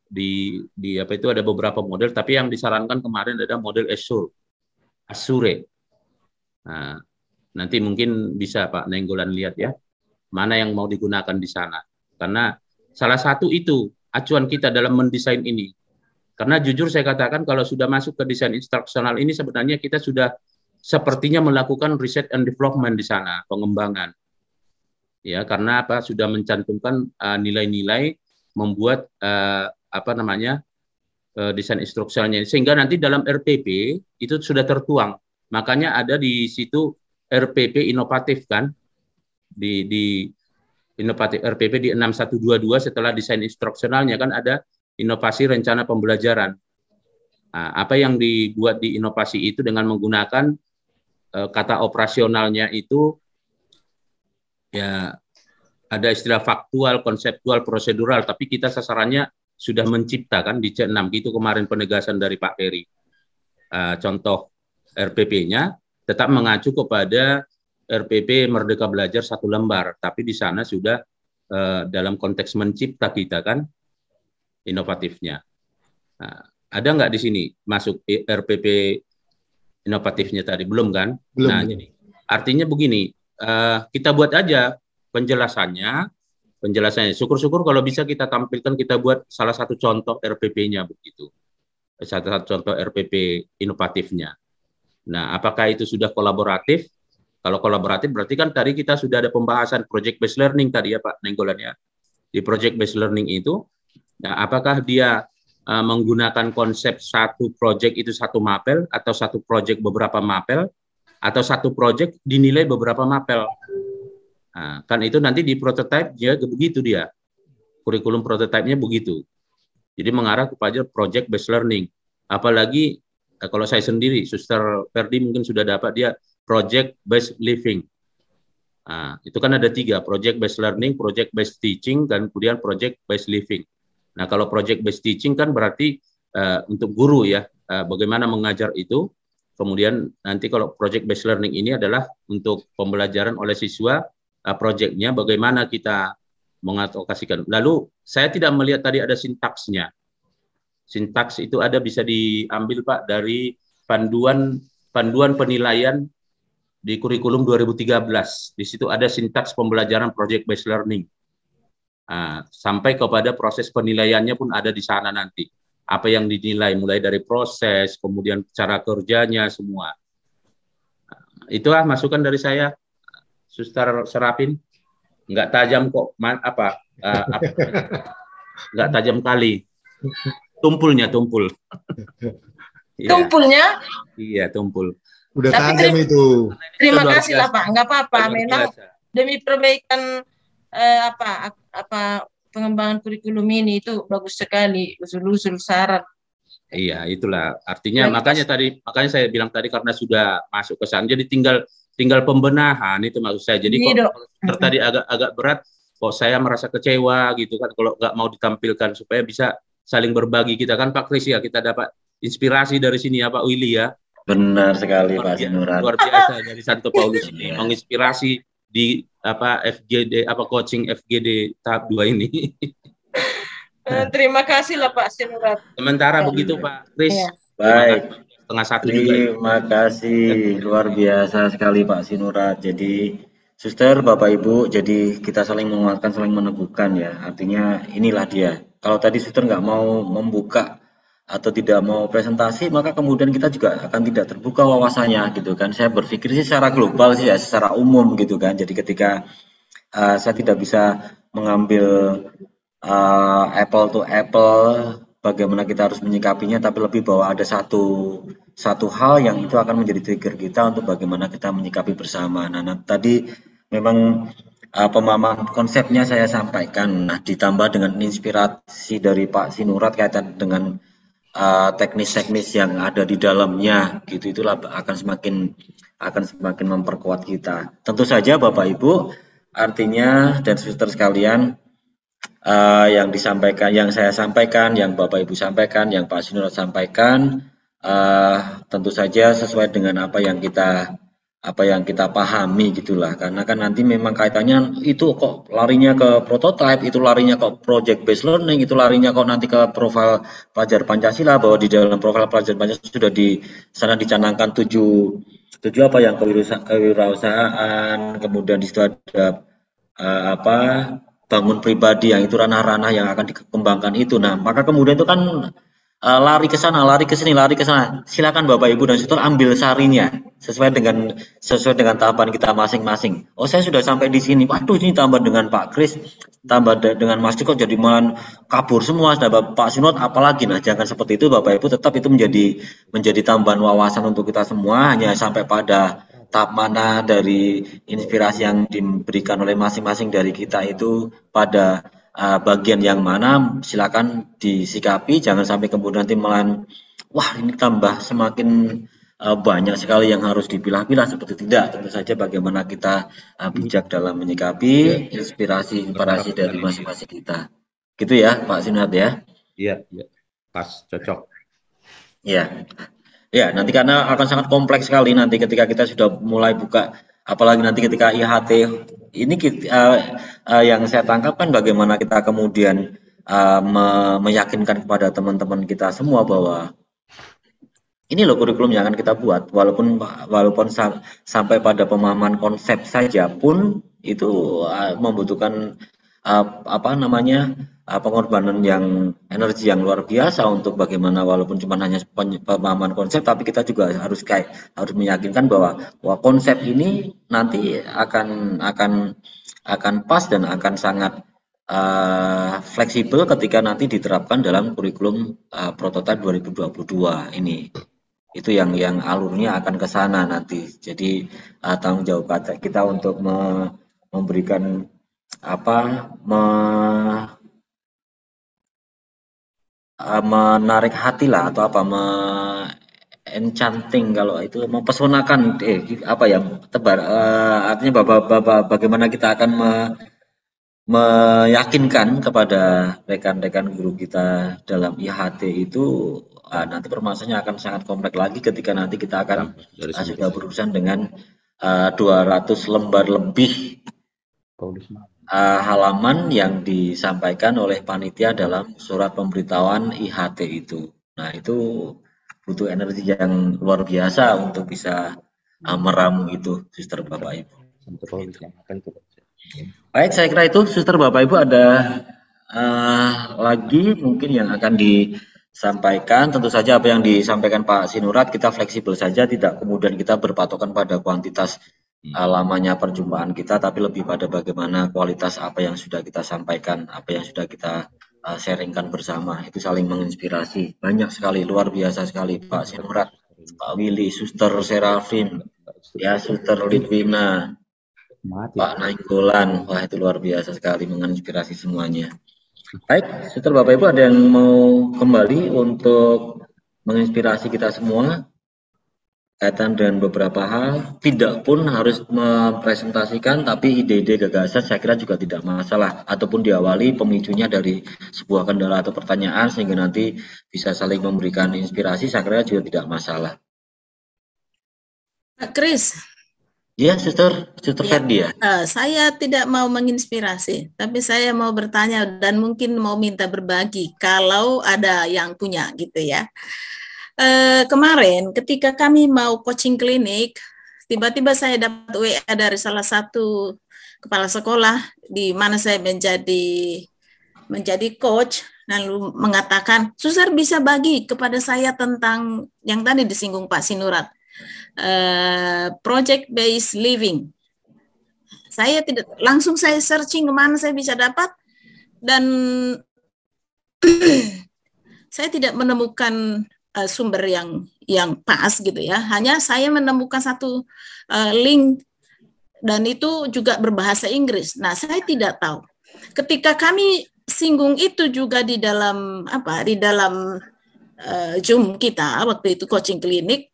Di apa itu ada beberapa model, tapi yang disarankan kemarin ada model Azure. Nah, nanti mungkin bisa Pak Nenggolan lihat ya, mana yang mau digunakan di sana. Karena salah satu itu acuan kita dalam mendesain ini. Karena jujur saya katakan kalau sudah masuk ke desain instruksional ini sebenarnya kita sudah sepertinya melakukan research and development di sana, pengembangan. Ya, karena apa? Sudah mencantumkan nilai-nilai membuat desain instruksionalnya, sehingga nanti dalam RPP itu sudah tertuang. Makanya ada di situ RPP inovatif kan, di inovatif RPP di 6122 setelah desain instruksionalnya kan ada inovasi rencana pembelajaran. Nah, apa yang dibuat di inovasi itu dengan menggunakan kata operasionalnya itu ya ada istilah faktual, konseptual, prosedural, tapi kita sasarannya sudah menciptakan di C6 gitu kemarin penegasan dari Pak Ferry. Contoh RPP-nya tetap mengacu kepada RPP Merdeka Belajar 1 lembar, tapi di sana sudah dalam konteks mencipta kita kan inovatifnya. Ada nggak di sini masuk RPP inovatifnya tadi? Belum kan? Belum. Nah, jadi artinya begini, kita buat aja penjelasannya. Syukur-syukur kalau bisa kita tampilkan, kita buat salah satu contoh RPP-nya begitu. Satu contoh RPP inovatifnya. Nah, apakah itu sudah kolaboratif? Kalau kolaboratif berarti kan tadi kita sudah ada pembahasan project based learning tadi ya Pak Nenggolan ya. Di project based learning itu, nah, apakah dia menggunakan konsep satu project itu satu mapel, atau satu project beberapa mapel, atau satu project dinilai beberapa mapel. Nah, kan itu nanti di prototype dia begitu dia. Kurikulum prototype-nya begitu. Jadi mengarah kepada project based learning. Apalagi kalau saya sendiri, Suster Ferdi mungkin sudah dapat dia project based living. Nah, itu kan ada 3, project based learning, project based teaching, dan kemudian project based living. Nah, kalau project based teaching kan berarti untuk guru ya, bagaimana mengajar itu. Kemudian nanti kalau project based learning ini adalah untuk pembelajaran oleh siswa, project-nya bagaimana kita mengadvokasikan. Lalu saya tidak melihat tadi ada sintaksnya. Sintaks itu ada bisa diambil Pak dari panduan penilaian di kurikulum 2013. Di situ ada sintaks pembelajaran project based learning. Sampai kepada proses penilaiannya pun ada di sana nanti. Apa yang dinilai mulai dari proses, kemudian cara kerjanya semua. Itulah masukan dari saya, Suster Serapin. Nggak tajam kok, nggak tajam kali. Tumpul. Tumpulnya? Iya, tumpul. Udah tajam itu. Terima kasih lah Pak, nggak apa-apa. Memang demi perbaikan pengembangan kurikulum ini itu bagus sekali, usul-usul syarat. Iya, itulah artinya. Makanya saya bilang tadi karena sudah masuk ke sana, jadi tinggal pembenahan itu maksud saya. Jadi kok tadi agak berat, kok saya merasa kecewa gitu kan kalau nggak mau ditampilkan supaya bisa saling berbagi kita kan Pak Kris ya, kita dapat inspirasi dari sini ya Pak Willy ya. Benar sekali Pak Sinurat. Luar biasa dari Santo Paulus ini menginspirasi di FGD coaching FGD tahap 2 ini. Terima kasih lah Pak Sinurat. Sementara begitu Pak Kris. Ya. Baik. Setengah 1 juga. Terima kasih, luar biasa sekali Pak Sinurat. Jadi Suster, Bapak Ibu, jadi kita saling menguatkan, saling meneguhkan ya. Artinya inilah dia. Kalau tadi Suster nggak mau membuka atau tidak mau presentasi, maka kemudian kita juga akan tidak terbuka wawasannya gitu kan. Saya berpikir sih secara global sih ya, secara umum gitu kan. Jadi ketika saya tidak bisa mengambil apple to apple, bagaimana kita harus menyikapinya, tapi lebih bahwa ada satu hal yang itu akan menjadi trigger kita untuk bagaimana kita menyikapi bersama. Nah tadi memang pemahaman konsepnya saya sampaikan, nah ditambah dengan inspirasi dari Pak Sinurat kaitan dengan teknis-teknis yang ada di dalamnya, gitu, itulah akan semakin memperkuat kita. Tentu saja Bapak Ibu, artinya dan suster sekalian, yang disampaikan, yang saya sampaikan, yang Bapak Ibu sampaikan, yang Pak Sinurat sampaikan, tentu saja sesuai dengan apa yang kita pahami gitulah, karena kan nanti memang kaitannya itu kok larinya ke prototype, itu larinya ke project based learning, itu larinya kok nanti ke profil pelajar Pancasila, bahwa di dalam profil pelajar Pancasila sudah di sana dicanangkan tujuh apa yang kewirausahaan, kemudian di situ ada bangun pribadi, yang itu ranah-ranah yang akan dikembangkan itu. Nah, maka kemudian itu kan lari ke sana, lari ke sini, lari ke sana. Silakan Bapak Ibu dan Saudara ambil sarinya sesuai dengan tahapan kita masing-masing. Oh, saya sudah sampai di sini. Waduh, ini tambah dengan Pak Kris, tambah dengan Mas Diko jadi malah kabur semua. Sudah Pak Sinurat apalagi. Nah, jangan seperti itu Bapak Ibu, tetap itu menjadi tambahan wawasan untuk kita semua, hanya sampai pada tahap mana dari inspirasi yang diberikan oleh masing-masing dari kita itu pada bagian yang mana, silakan disikapi, jangan sampai kemudian nanti wah ini tambah semakin banyak sekali yang harus dipilah-pilah, seperti tidak. Tentu saja bagaimana kita bijak dalam menyikapi inspirasi dari masing-masing kita. Gitu ya, Pak Sinat ya? Iya, pas, cocok. Ya, nanti karena akan sangat kompleks sekali nanti ketika kita sudah mulai buka, apalagi nanti ketika IHT ini yang saya tangkap kan bagaimana kita kemudian meyakinkan kepada teman-teman kita semua bahwa ini loh kurikulum yang akan kita buat, walaupun sampai pada pemahaman konsep saja pun itu membutuhkan pengorbanan yang energi yang luar biasa untuk bagaimana walaupun cuma hanya pemahaman konsep, tapi kita juga harus meyakinkan bahwa konsep ini nanti akan pas dan akan sangat fleksibel ketika nanti diterapkan dalam kurikulum prototipe 2022 ini. Itu yang alurnya akan ke sana nanti. Jadi tanggung jawab kita untuk memberikan menarik hati lah, atau enchanting, kalau itu mempesonakan, artinya bagaimana kita akan meyakinkan kepada rekan-rekan guru kita dalam IHT itu nanti permasalahannya akan sangat kompleks lagi ketika nanti kita akan sudah berurusan dengan 200 lembar lebih halaman yang disampaikan oleh panitia dalam surat pemberitahuan IHT itu. Nah, itu butuh energi yang luar biasa untuk bisa meramu itu, Suster Bapak Ibu. Baik, saya kira itu, Suster Bapak Ibu, ada lagi mungkin yang akan disampaikan. Tentu saja apa yang disampaikan Pak Sinurat kita fleksibel saja, tidak kemudian kita berpatokan pada kuantitas lamanya perjumpaan kita, tapi lebih pada bagaimana kualitas apa yang sudah kita sampaikan, apa yang sudah kita sharingkan bersama, itu saling menginspirasi. Banyak sekali, luar biasa sekali Pak Sinurat, Pak Willy, Suster Serafin, ya Suster Lidwina, Pak Nainggolan, wah itu luar biasa sekali menginspirasi semuanya. Baik, Suster Bapak Ibu, ada yang mau kembali untuk menginspirasi kita semua kaitan dengan beberapa hal, tidak pun harus mempresentasikan, tapi ide-ide gagasan saya kira juga tidak masalah, ataupun diawali pemicunya dari sebuah kendala atau pertanyaan sehingga nanti bisa saling memberikan inspirasi, saya kira juga tidak masalah. Pak Kris. Iya, Suster Ferdi ya. Saya tidak mau menginspirasi, tapi saya mau bertanya dan mungkin mau minta berbagi kalau ada yang punya gitu ya. Kemarin ketika kami mau coaching klinik, tiba-tiba saya dapat WA dari salah satu kepala sekolah di mana saya menjadi coach, lalu mengatakan, Suster bisa bagi kepada saya tentang yang tadi disinggung Pak Sinurat, project based living. Saya tidak langsung saya searching kemana saya bisa dapat, dan saya tidak menemukan sumber yang pas gitu ya. Hanya saya menemukan satu link dan itu juga berbahasa Inggris. Nah, saya tidak tahu. Ketika kami singgung itu juga di dalam Zoom kita waktu itu coaching klinik,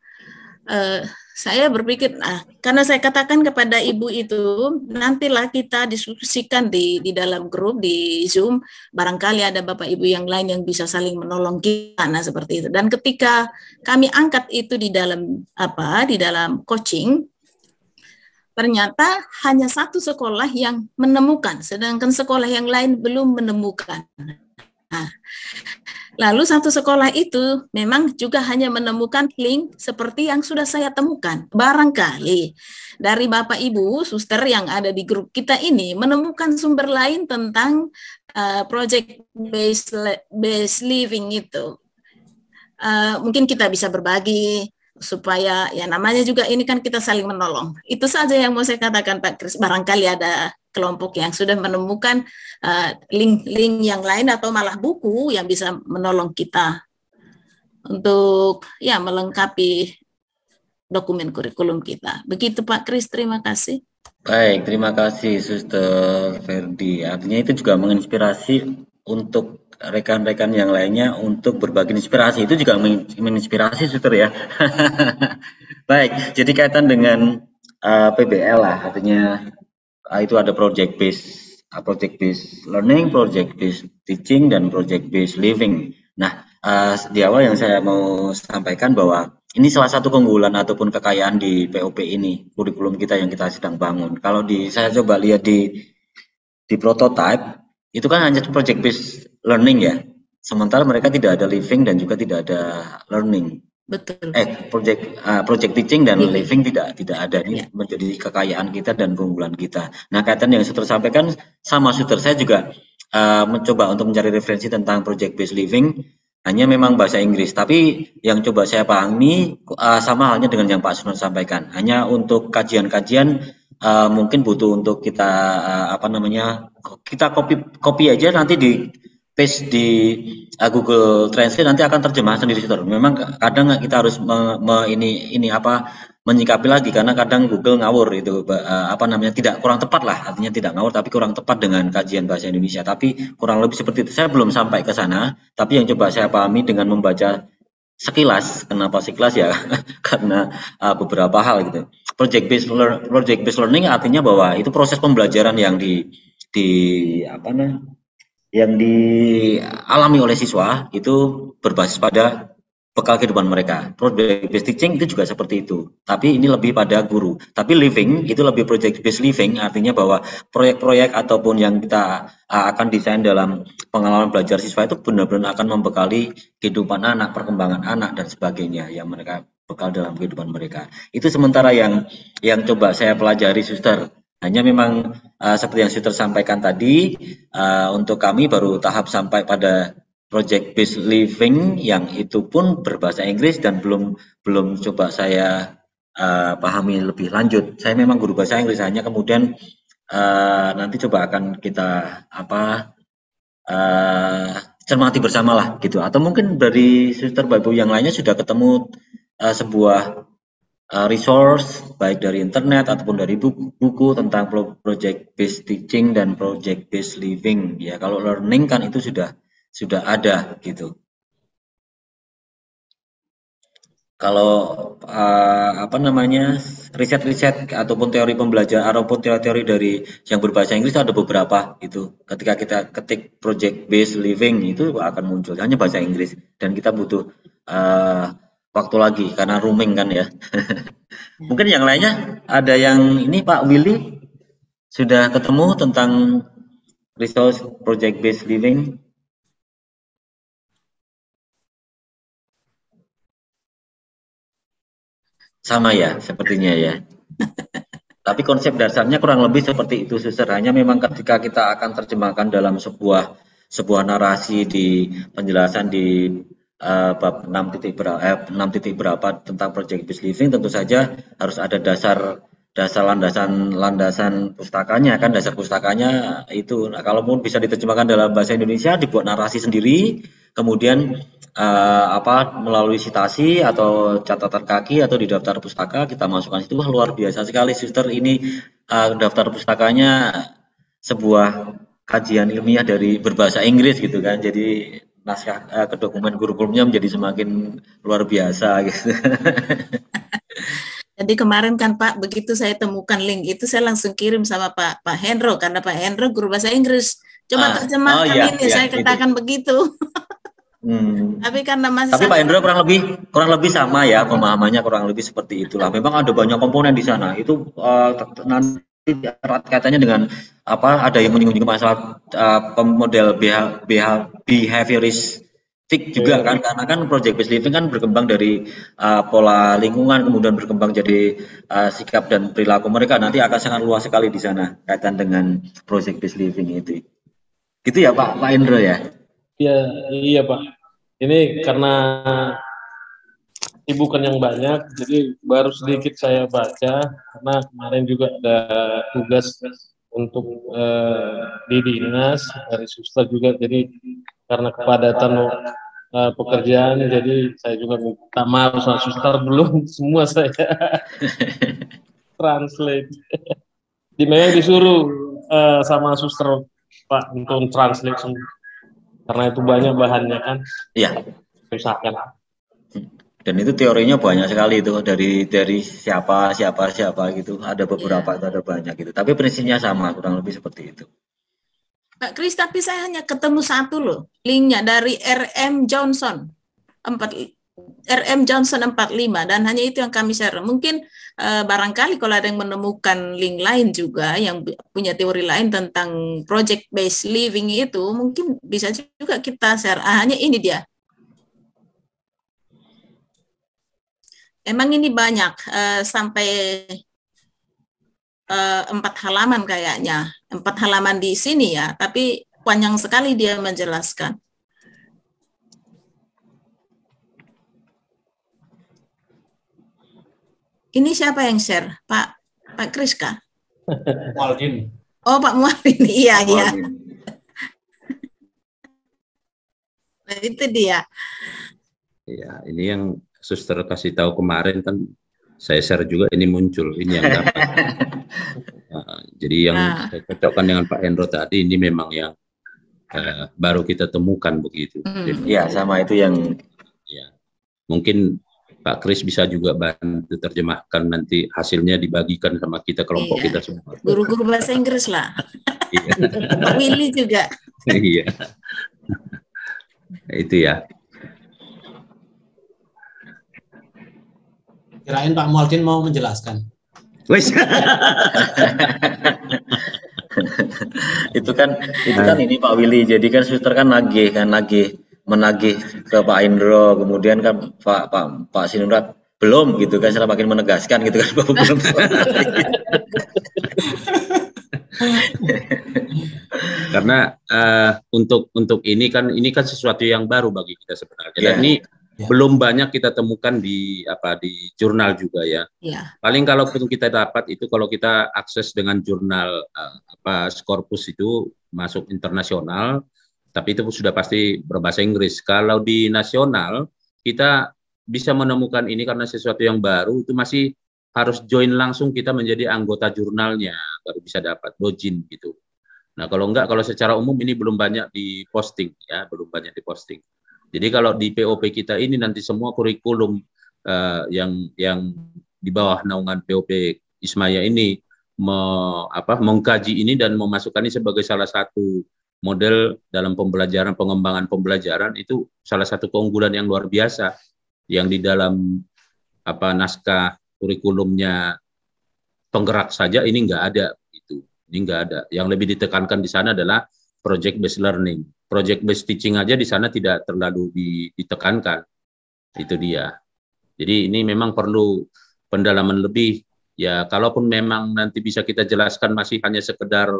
saya berpikir, karena saya katakan kepada ibu itu, nantilah kita diskusikan di dalam grup di Zoom, barangkali ada bapak ibu yang lain yang bisa saling menolong kita, nah seperti itu. Dan ketika kami angkat itu di dalam coaching, ternyata hanya satu sekolah yang menemukan, sedangkan sekolah yang lain belum menemukan. Nah, lalu satu sekolah itu memang juga hanya menemukan link seperti yang sudah saya temukan. Barangkali dari Bapak Ibu, Suster yang ada di grup kita ini menemukan sumber lain tentang project based living itu. Mungkin kita bisa berbagi supaya ya namanya juga ini kan kita saling menolong. Itu saja yang mau saya katakan Pak Kris. Barangkali ada kelompok yang sudah menemukan link-link yang lain atau malah buku yang bisa menolong kita untuk ya melengkapi dokumen kurikulum kita. Begitu Pak Kris, terima kasih. Baik, terima kasih Suster Ferdi. Artinya itu juga menginspirasi untuk rekan-rekan yang lainnya untuk berbagi inspirasi. Itu juga menginspirasi, suster ya. Baik, jadi kaitan dengan PBL lah, artinya itu ada project based learning, project based teaching, dan project based living. Nah, di awal yang saya mau sampaikan bahwa ini salah satu keunggulan ataupun kekayaan di POP ini, kurikulum kita yang kita sedang bangun. Kalau saya coba lihat di prototype, itu kan hanya project based learning ya. Sementara mereka tidak ada living dan juga tidak ada learning. Betul. Project teaching dan living tidak ada. Ini menjadi kekayaan kita dan keunggulan kita. Nah, kaitan yang sudah sampaikan sama suster, saya juga mencoba untuk mencari referensi tentang project based living. Hanya memang bahasa Inggris, tapi yang coba saya pahami sama halnya dengan yang Pak Sunan sampaikan. Hanya untuk kajian-kajian mungkin butuh untuk kita kita copy aja, nanti di paste di Google Translate, nanti akan terjemah sendiri, saudara. Memang kadang kita harus menyikapi lagi, karena kadang Google ngawur itu tidak kurang tepat lah, artinya tidak ngawur tapi kurang tepat dengan kajian bahasa Indonesia, tapi kurang lebih seperti itu. Saya belum sampai ke sana, tapi yang coba saya pahami dengan membaca sekilas. Kenapa sekilas ya? Karena beberapa hal gitu. Project based learning artinya bahwa itu proses pembelajaran yang yang dialami oleh siswa itu berbasis pada bekal kehidupan mereka. Project based teaching itu juga seperti itu, tapi ini lebih pada guru. Tapi living itu lebih project based living, artinya bahwa proyek-proyek ataupun yang kita akan desain dalam pengalaman belajar siswa itu benar-benar akan membekali kehidupan anak, perkembangan anak dan sebagainya yang mereka bekal dalam kehidupan mereka. Itu sementara yang coba saya pelajari, suster. Hanya memang seperti yang suster sampaikan tadi, untuk kami baru tahap sampai pada project based living yang itu pun berbahasa Inggris dan belum coba saya pahami lebih lanjut. Saya memang guru bahasa Inggris, hanya kemudian nanti coba akan kita cermati bersama lah gitu. Atau mungkin dari suster Bapak yang lainnya sudah ketemu sebuah resource baik dari internet ataupun dari buku tentang project based teaching dan project based living ya. Kalau learning kan itu sudah ada gitu. Kalau riset-riset ataupun teori pembelajaran ataupun teori-teori dari yang berbahasa Inggris itu ada beberapa gitu. Ketika kita ketik project based living itu akan muncul hanya bahasa Inggris, dan kita butuh waktu lagi karena roaming kan ya. Mungkin yang lainnya ada yang ini Pak Willy sudah ketemu tentang resource project based living. Sama ya, sepertinya ya. Tapi konsep dasarnya kurang lebih seperti itu, suster. Hanya memang ketika kita akan terjemahkan dalam sebuah narasi di penjelasan di bab 6 titik berapa tentang project based living, tentu saja harus ada dasar landasan pustakanya kan, dasar pustakanya itu. Nah, kalaupun bisa diterjemahkan dalam bahasa Indonesia, dibuat narasi sendiri, kemudian melalui citasi atau catatan kaki atau di daftar pustaka kita masukkan itu. Luar biasa sekali, suster. Ini daftar pustakanya sebuah kajian ilmiah dari berbahasa Inggris gitu kan. Jadi naskah ke dokumen kurikulumnya menjadi semakin luar biasa gitu. Jadi kemarin kan Pak, begitu saya temukan link itu saya langsung kirim sama Pak Hendro, karena Pak Hendro guru bahasa Inggris. Coba terjemahkan saya katakan itu. Begitu. Tapi karena Pak Hendro kurang lebih sama ya, pemahamannya kurang lebih seperti itulah. Memang ada banyak komponen di sana. Itu nanti erat kaitannya dengan ada yang menyinggung masalah model behavioristik juga kan, karena kan project based living kan berkembang dari pola lingkungan, kemudian berkembang jadi sikap dan perilaku mereka. Nanti akan sangat luas sekali di sana kaitan dengan project based living itu. Gitu ya Pak Hendro ya. Iya Pak. Ini karena sibukan yang banyak, jadi baru sedikit saya baca, karena kemarin juga ada tugas untuk di dinas dari suster juga, jadi karena kepadatan pekerjaan, jadi saya juga minta maaf sama suster, belum semua saya translate. Memang disuruh sama suster Pak untuk translate semua. karena itu banyak bahannya kan. Iya. Usahakan. Dan itu teorinya banyak sekali itu dari siapa gitu. Ada beberapa itu ada banyak gitu. Tapi prinsipnya sama, kurang lebih seperti itu. Pak Kris, tapi saya hanya ketemu satu loh, linknya dari RM Johnson 45, dan hanya itu yang kami share. Mungkin barangkali kalau ada yang menemukan link lain juga yang punya teori lain tentang project based living itu, mungkin bisa juga kita share. Hanya ini dia. Emang ini banyak, sampai 4 halaman kayaknya. 4 halaman di sini ya, tapi panjang sekali dia menjelaskan. Ini siapa yang share? Pak Kris kah? Mualdin. Oh, Pak Mualdin. Iya, iya. Nah, itu dia. Ya, ini yang Suster kasih tahu kemarin kan saya share juga, ini muncul, ini yang dapat. Nah, jadi yang saya cocokkan dengan Pak Hendro tadi, ini memang yang baru kita temukan begitu. Iya, sama itu yang. Ya, mungkin Pak Kris bisa juga bantu terjemahkan, nanti hasilnya dibagikan sama kita, kelompok kita semua. Guru-guru bahasa Inggris lah. Pak Willy juga. Iya. Itu ya. Kirain Pak Mualdin mau menjelaskan. Wes. itu kan ini Pak Willy. Jadi kan suster kan menagih ke Pak Indro, kemudian kan Pak Sinundrat belum gitu kan, setelah makin menegaskan gitu kan, belum. Karena untuk ini kan sesuatu yang baru bagi kita sebenarnya. Dan ini belum banyak kita temukan di jurnal juga ya. Paling kalau kita dapat itu kalau kita akses dengan jurnal Scopus itu masuk internasional, tapi itu sudah pasti berbahasa Inggris. Kalau di nasional kita bisa menemukan ini karena sesuatu yang baru, itu masih harus join langsung kita menjadi anggota jurnalnya baru bisa dapat login gitu. Nah, kalau secara umum ini belum banyak diposting ya, belum banyak diposting. Jadi kalau di POP kita ini nanti semua kurikulum yang di bawah naungan POP Ismaya ini mengkaji ini dan memasukkan ini sebagai salah satu model dalam pengembangan pembelajaran, itu salah satu keunggulan yang luar biasa yang di dalam naskah kurikulumnya penggerak saja ini nggak ada itu. Ini nggak ada. Yang lebih ditekankan di sana adalah project based learning. Project based teaching aja di sana tidak terlalu ditekankan. Itu dia. Jadi ini memang perlu pendalaman lebih. Ya, kalaupun memang nanti bisa kita jelaskan masih hanya sekedar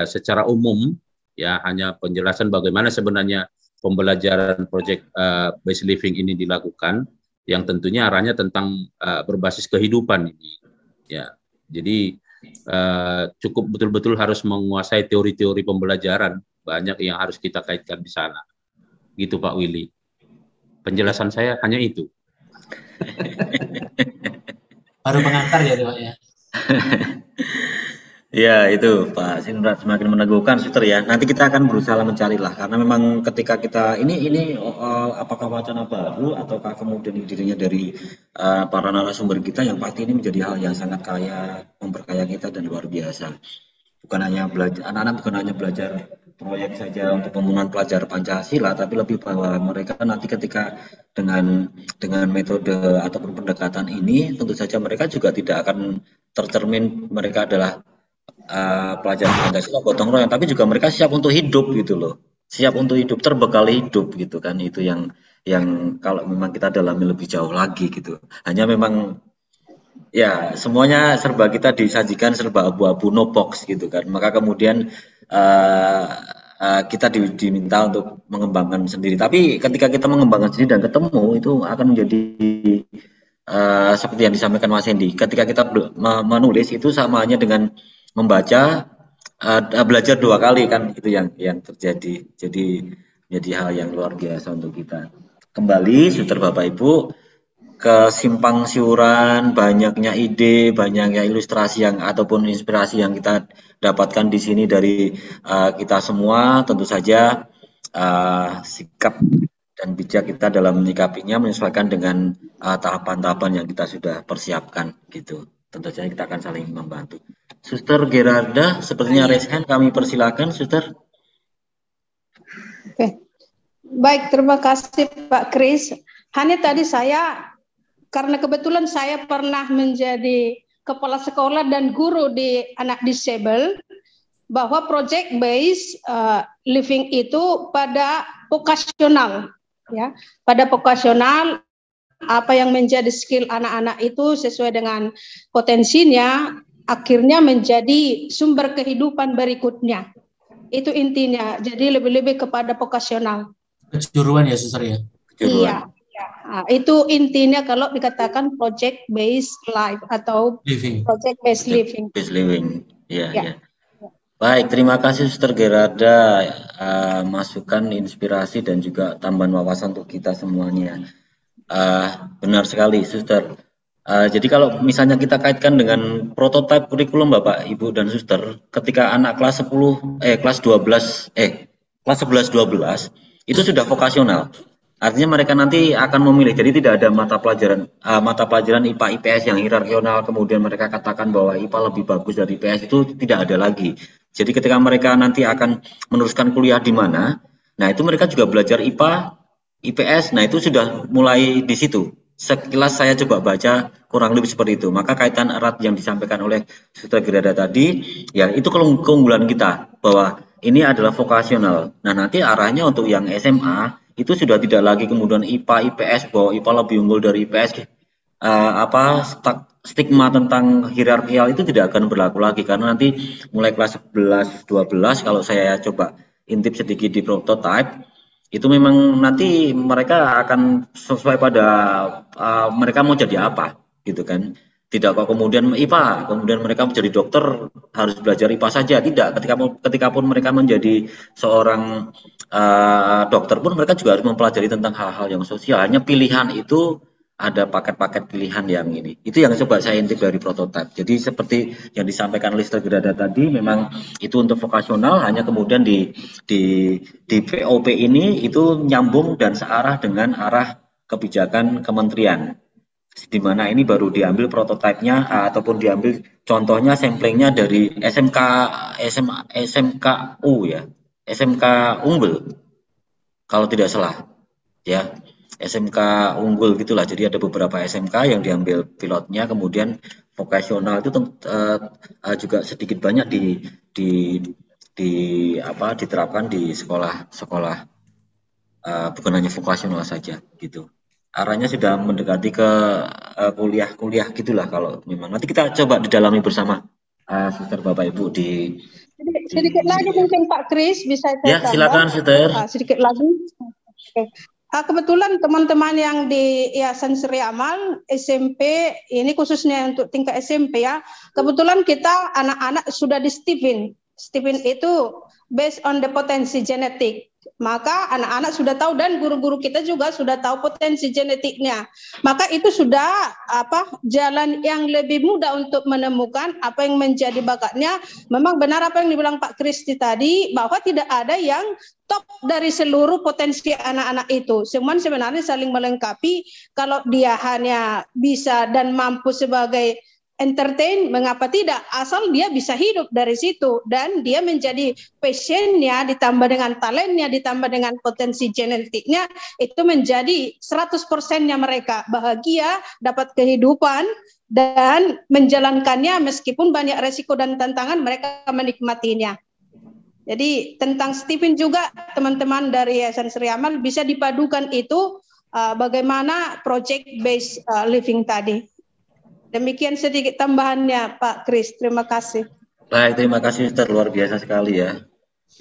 secara umum ya, hanya penjelasan bagaimana sebenarnya pembelajaran project based living ini dilakukan, yang tentunya arahnya tentang berbasis kehidupan ini. Ya. Jadi cukup betul-betul harus menguasai teori-teori pembelajaran, banyak yang harus kita kaitkan di sana. Gitu Pak Willy. Penjelasan saya hanya itu. Baru pengantar ya Pak ya. Ya itu Pak Sinundrat semakin meneguhkan suster ya. Nanti kita akan berusaha mencarilah, karena memang ketika kita ini apakah wacana baru ataukah kemudian dirinya dari para narasumber kita, yang pasti ini menjadi hal yang sangat kaya, memperkaya kita dan luar biasa. Bukan hanya belajar, anak-anak bukan hanya belajar proyek saja untuk pembunuhan pelajar Pancasila, tapi lebih bahwa mereka nanti ketika dengan metode ataupun pendekatan ini, tentu saja mereka juga tidak akan tercermin mereka adalah pelajar Pancasila gotong royong, tapi juga mereka siap untuk hidup gitu loh, siap untuk hidup, terbekali hidup gitu kan. Itu yang kalau memang kita dalami lebih jauh lagi gitu. Hanya memang ya semuanya serba kita disajikan serba abu-abu, no box gitu kan. Maka kemudian kita diminta untuk mengembangkan sendiri. Tapi ketika kita mengembangkan sendiri dan ketemu, itu akan menjadi seperti yang disampaikan Mas Hendy. Ketika kita menulis itu sama hanya dengan membaca, belajar 2 kali kan, itu yang terjadi. Jadi hal yang luar biasa untuk kita. Kembali suster Bapak Ibu, kesimpang siuran, banyaknya ide, banyaknya ilustrasi ataupun inspirasi yang kita dapatkan di sini dari kita semua, tentu saja sikap dan bijak kita dalam menyikapinya, menyesuaikan dengan tahapan-tahapan yang kita sudah persiapkan gitu. Tentu saja kita akan saling membantu. Suster Gerarda, sepertinya raise hand, kami persilakan, Suster. Oke. Baik, terima kasih Pak Kris. Hanya tadi karena kebetulan saya pernah menjadi kepala sekolah dan guru di anak disable, bahwa project based living itu pada vokasional, ya, pada vokasional, apa yang menjadi skill anak-anak itu sesuai dengan potensinya, akhirnya menjadi sumber kehidupan berikutnya. Itu intinya. Jadi lebih-lebih kepada vokasional. Kejuruan ya, Suster ya? Kejuruan. Iya. Nah, itu intinya kalau dikatakan project based life atau living. Project based living. Based living. Iya, ya. Baik, terima kasih Suster Gerarda, masukan, inspirasi dan juga tambahan wawasan untuk kita semuanya. Benar sekali, Suster. Jadi kalau misalnya kita kaitkan dengan prototipe kurikulum Bapak, Ibu dan Suster, ketika anak kelas 11, 12 itu sudah vokasional. Artinya mereka nanti akan memilih. Jadi tidak ada mata pelajaran IPA IPS yang hierarkional, kemudian mereka katakan bahwa IPA lebih bagus dari IPS, itu tidak ada lagi. Jadi ketika mereka nanti akan meneruskan kuliah di mana, nah itu mereka juga belajar IPA, IPS, nah itu sudah mulai di situ. Sekilas saya coba baca kurang lebih seperti itu. Maka kaitan erat yang disampaikan oleh Suster Gerarda tadi, ya itu keunggulan kita bahwa ini adalah vokasional. Nah nanti arahnya untuk yang SMA itu sudah tidak lagi kemudian IPA, IPS, bahwa IPA lebih unggul dari IPS. Stigma tentang hierarkial itu tidak akan berlaku lagi, karena nanti mulai kelas 11, 12 kalau saya coba intip sedikit di prototype, itu memang nanti mereka akan sesuai pada mereka mau jadi apa gitu kan. Tidak kok kemudian IPA, kemudian mereka menjadi dokter harus belajar IPA saja. Tidak, ketika pun mereka menjadi seorang dokter pun mereka juga harus mempelajari tentang hal-hal yang sosial. Hanya pilihan itu ada paket-paket pilihan yang ini. Itu yang coba saya intip dari prototipe. Jadi seperti yang disampaikan oleh Suster Gerarda tadi, memang itu untuk vokasional, hanya kemudian di POP ini itu nyambung dan searah dengan arah kebijakan kementerian. Di mana ini baru diambil prototipenya ataupun diambil contohnya samplingnya dari SMKU ya, SMK Unggul kalau tidak salah ya, SMK Unggul gitulah. Jadi ada beberapa SMK yang diambil pilotnya, kemudian vokasional itu juga sedikit banyak diterapkan di sekolah bukan hanya vokasional saja gitu. Arahnya sudah mendekati ke kuliah gitulah kalau memang. Nanti kita coba didalami bersama Suster Bapak Ibu sedikit lagi mungkin Pak Kris bisa saya ya, silakan Suster. Sedikit lagi. Oke. Kebetulan teman-teman yang di Yayasan Sri Amal SMP ini khususnya untuk tingkat SMP ya. Kebetulan kita anak-anak sudah di Stephen itu based on the potensi genetik. Maka anak-anak sudah tahu dan guru-guru kita juga sudah tahu potensi genetiknya. Maka itu sudah jalan yang lebih mudah untuk menemukan apa yang menjadi bakatnya. Memang benar apa yang dibilang Pak Kristi tadi, bahwa tidak ada yang top dari seluruh potensi anak-anak itu. Semua sebenarnya saling melengkapi. Kalau dia hanya bisa dan mampu sebagai entertain, mengapa tidak? Asal dia bisa hidup dari situ dan dia menjadi passionnya ditambah dengan talentnya ditambah dengan potensi genetiknya, itu menjadi 100%-nya mereka bahagia, dapat kehidupan dan menjalankannya meskipun banyak resiko dan tantangan, mereka menikmatinya. Jadi tentang Stephen juga teman-teman dari Yayasan Sri Amal bisa dipadukan itu bagaimana project based living tadi. Demikian sedikit tambahannya Pak Kris, terima kasih. Baik, terima kasih Suster, luar biasa sekali ya.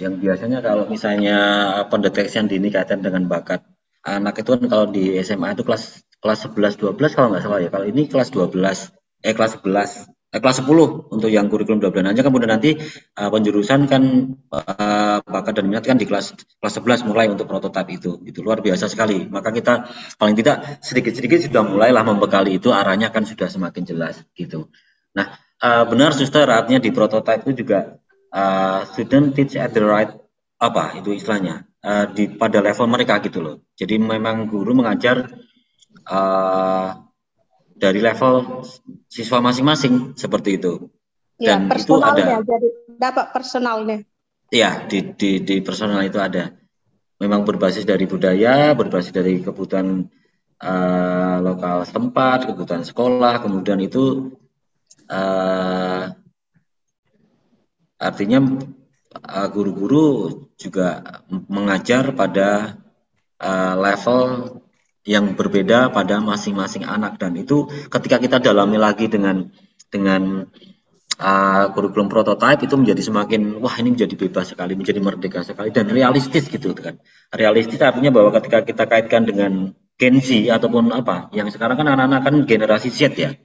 Yang biasanya kalau misalnya pendeteksian dini kaitan dengan bakat anak itu kan kalau di SMA itu kelas 11 12 kalau nggak salah ya. Kalau ini kelas 10 untuk yang kurikulum 12 aja, kemudian nanti penjurusan kan bakat dan minat kan di kelas 11 mulai untuk prototipe itu luar biasa sekali. Maka kita paling tidak sedikit-sedikit sudah mulailah membekali itu, arahnya kan sudah semakin jelas gitu. Nah benar Suster, artinya di prototipe itu juga student teach at the right itu istilahnya pada level mereka gitu loh. Jadi memang guru mengajar dari level siswa masing-masing seperti itu. Dan ya, itu ada. Jadi dapat personalnya. Iya, di personal itu ada. Memang berbasis dari budaya, berbasis dari kebutuhan lokal setempat, kebutuhan sekolah, kemudian itu artinya guru-guru juga mengajar pada level yang berbeda pada masing-masing anak, dan itu ketika kita dalami lagi dengan kurikulum prototipe itu menjadi semakin wah ini menjadi bebas sekali, menjadi merdeka sekali dan realistis gitu kan. Realistis artinya bahwa ketika kita kaitkan dengan Gen Z ataupun apa yang sekarang kan anak-anak kan generasi Z ya,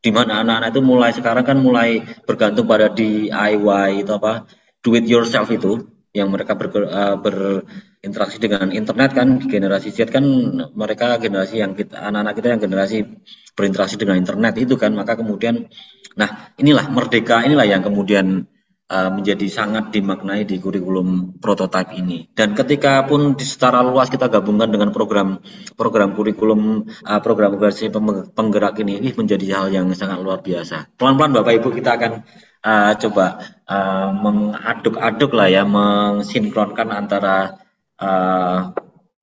di mana anak-anak itu mulai sekarang kan mulai bergantung pada DIY itu apa do it yourself itu yang mereka berinteraksi dengan internet kan. Generasi Z kan mereka generasi yang anak-anak kita yang generasi berinteraksi dengan internet itu kan, maka kemudian nah inilah merdeka inilah yang kemudian menjadi sangat dimaknai di kurikulum prototipe ini. Dan ketika pun secara luas kita gabungkan dengan program kurikulum program versi penggerak ini menjadi hal yang sangat luar biasa. Pelan-pelan Bapak Ibu kita akan coba mengaduk-aduk lah ya, mensinkronkan antara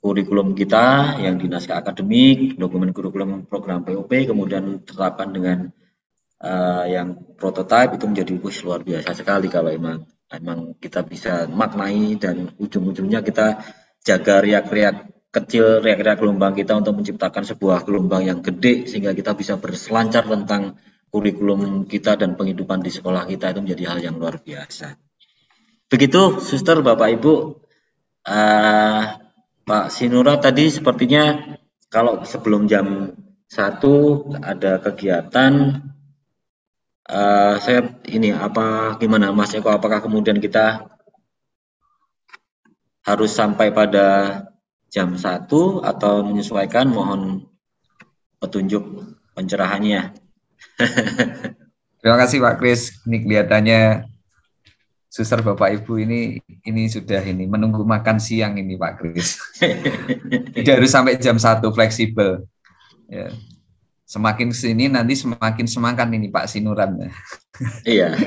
kurikulum kita yang di naskah akademik, dokumen kurikulum program POP, kemudian terapkan dengan yang prototipe itu menjadi luar biasa sekali kalau emang kita bisa maknai dan ujung-ujungnya kita jaga riak-riak kecil, riak-riak gelombang kita untuk menciptakan sebuah gelombang yang gede sehingga kita bisa berselancar tentang kurikulum kita dan penghidupan di sekolah kita itu menjadi hal yang luar biasa. Begitu Suster, Bapak Ibu. Pak Sinura tadi sepertinya kalau sebelum jam 1 ada kegiatan. Saya ini apa gimana Mas Eko, apakah kemudian kita harus sampai pada jam 1 atau menyesuaikan? Mohon petunjuk pencerahannya. Terima kasih Pak Kris. Ini kelihatannya Suster Bapak Ibu ini sudah menunggu makan siang ini Pak Kris. Tidak harus sampai jam 1, fleksibel. Ya. Semakin sini nanti semakin semangat ini Pak Sinuran. Iya.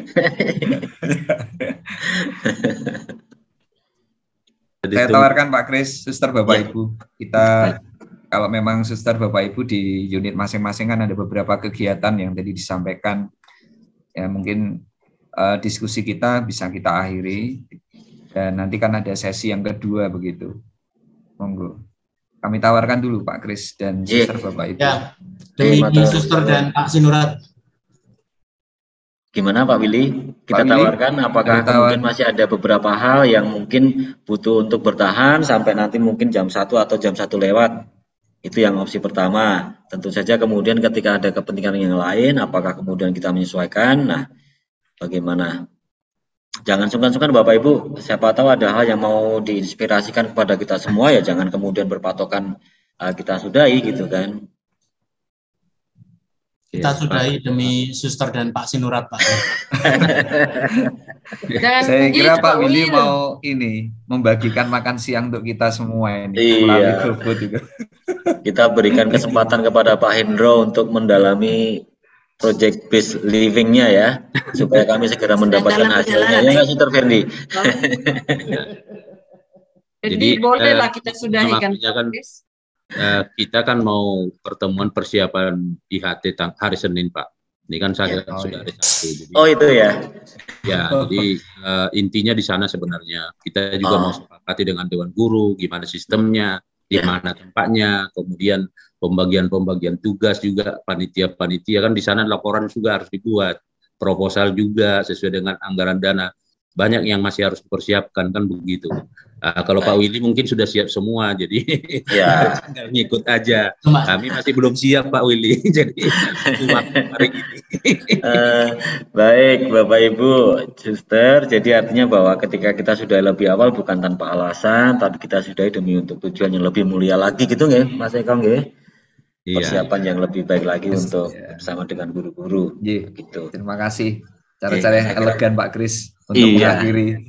Saya tawarkan Pak Kris, Suster Bapak Ibu, kita kalau memang Suster Bapak Ibu di unit masing-masing kan ada beberapa kegiatan yang tadi disampaikan, ya mungkin diskusi kita bisa kita akhiri dan nanti kan ada sesi yang kedua begitu. Monggo. Kami tawarkan dulu Pak Kris dan Suster Bapak Ibu. Ya, demi Suster dan Pak Sinurat. Gimana Pak Willy? Kita tawarkan apakah kemudian masih ada beberapa hal yang mungkin butuh untuk bertahan sampai nanti mungkin jam 1 atau jam 1 lewat. Itu yang opsi pertama. Tentu saja kemudian ketika ada kepentingan yang lain, apakah kemudian kita menyesuaikan? Nah, bagaimana? Jangan sungkan-sungkan Bapak Ibu, siapa tahu ada hal yang mau diinspirasikan kepada kita semua ya, jangan kemudian berpatokan kita sudahi gitu kan. Kita sudahi demi Suster dan Pak Sinurat Pak. Saya kira Pak Willy mau membagikan makan siang untuk kita semua ini. Iya. Kita berikan kesempatan kepada Pak Hendro untuk mendalami project based living-nya ya, supaya kami segera mendapatkan hasilnya. Ya nggak Suster Ferdi? Jadi bolehlah kita sudahi kan. Kita kan mau pertemuan persiapan IHT hari Senin Pak. Ini kan saya sudah ada satu. Jadi, itu ya. Ya, jadi intinya di sana sebenarnya kita juga mau sepakati dengan Dewan Guru, gimana sistemnya, di mana tempatnya, kemudian pembagian tugas juga, panitia kan di sana laporan juga harus dibuat, proposal juga sesuai dengan anggaran dana, banyak yang masih harus dipersiapkan kan begitu. Kalau Pak Willy mungkin sudah siap semua, jadi tinggal ngikut aja. Kami masih belum siap Pak Willy, jadi hari ini. Baik Bapak Ibu Suster, jadi artinya bahwa ketika kita sudah lebih awal bukan tanpa alasan, tapi kita sudah demi untuk tujuan yang lebih mulia lagi gitu nggih Mas Eko nggih. Persiapan yang lebih baik lagi untuk bersama dengan guru-guru. Gitu. Terima kasih. Cara-cara yang elegan Pak Kris untuk mengakhiri.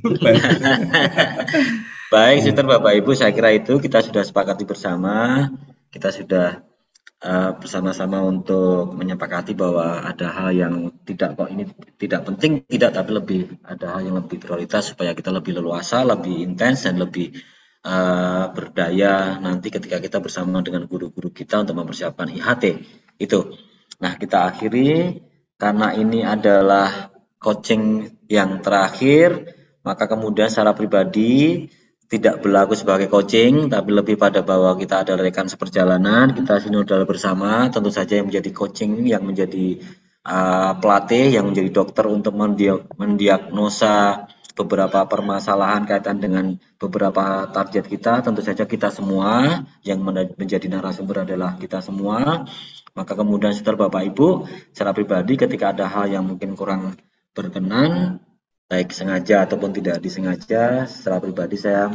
Baik, Sister, Bapak Ibu, saya kira itu kita sudah sepakati bersama. Kita sudah bersama-sama untuk menyepakati bahwa ada hal yang ini tidak penting, tapi lebih ada hal yang lebih prioritas supaya kita lebih leluasa, lebih intens dan lebih berdaya nanti ketika kita bersama dengan guru-guru kita untuk mempersiapkan IHT itu. Nah, kita akhiri karena ini adalah coaching yang terakhir, maka kemudian secara pribadi tidak berlaku sebagai coaching, tapi lebih pada bahwa kita adalah rekan seperjalanan, kita sinodal bersama, tentu saja yang menjadi coaching, yang menjadi pelatih, yang menjadi dokter untuk mendiagnosa beberapa permasalahan kaitan dengan beberapa target kita, tentu saja kita semua, yang menjadi narasumber adalah kita semua. Maka kemudian setelah Bapak Ibu, secara pribadi ketika ada hal yang mungkin kurang berkenan, baik sengaja ataupun tidak disengaja, secara pribadi saya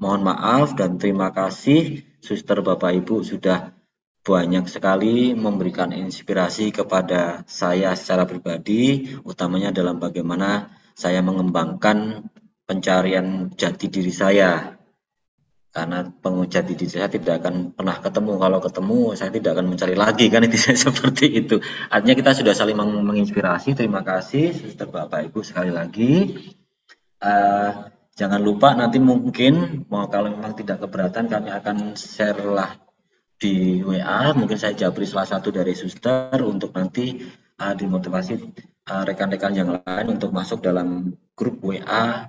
mohon maaf dan terima kasih Suster, Bapak Ibu sudah banyak sekali memberikan inspirasi kepada saya secara pribadi, utamanya dalam bagaimana saya mengembangkan pencarian jati diri saya. Karena jati diri saya tidak akan pernah ketemu, kalau ketemu saya tidak akan mencari lagi, kan itu seperti itu. Artinya kita sudah saling menginspirasi. Terima kasih Suster, Bapak Ibu sekali lagi. Jangan lupa nanti mungkin kalau memang tidak keberatan kami akan share lah di WA, mungkin saya japri salah satu dari Suster untuk nanti dimotivasi rekan-rekan yang lain untuk masuk dalam grup WA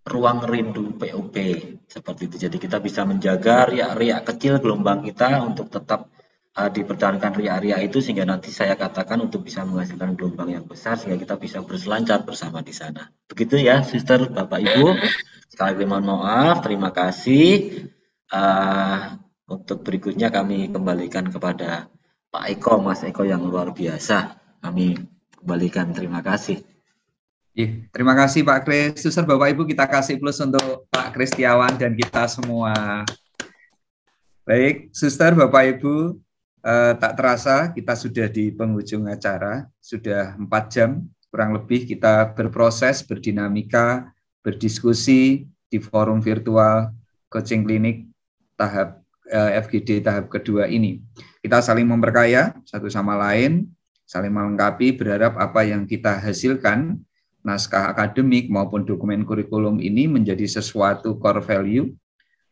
Ruang Rindu POP seperti itu. Jadi kita bisa menjaga riak-riak kecil gelombang kita untuk tetap dipertahankan riak-riak itu, sehingga nanti saya katakan untuk bisa menghasilkan gelombang yang besar sehingga kita bisa berselancar bersama di sana. Begitu ya Suster, Bapak Ibu. Sekali lagi mohon maaf, terima kasih. Untuk berikutnya kami kembalikan kepada Pak Eko, Mas Eko yang luar biasa. Kami kembalikan, terima kasih. Terima kasih Pak Kris. Suster, Bapak Ibu, kita kasih plus untuk Pak Kristiawan dan kita semua. Baik, Suster, Bapak Ibu, tak terasa kita sudah di penghujung acara. Sudah 4 jam kurang lebih kita berproses, berdinamika, berdiskusi di forum virtual coaching klinik tahap FGD tahap kedua ini. Kita saling memperkaya satu sama lain, saling melengkapi, berharap apa yang kita hasilkan naskah akademik maupun dokumen kurikulum ini menjadi sesuatu core value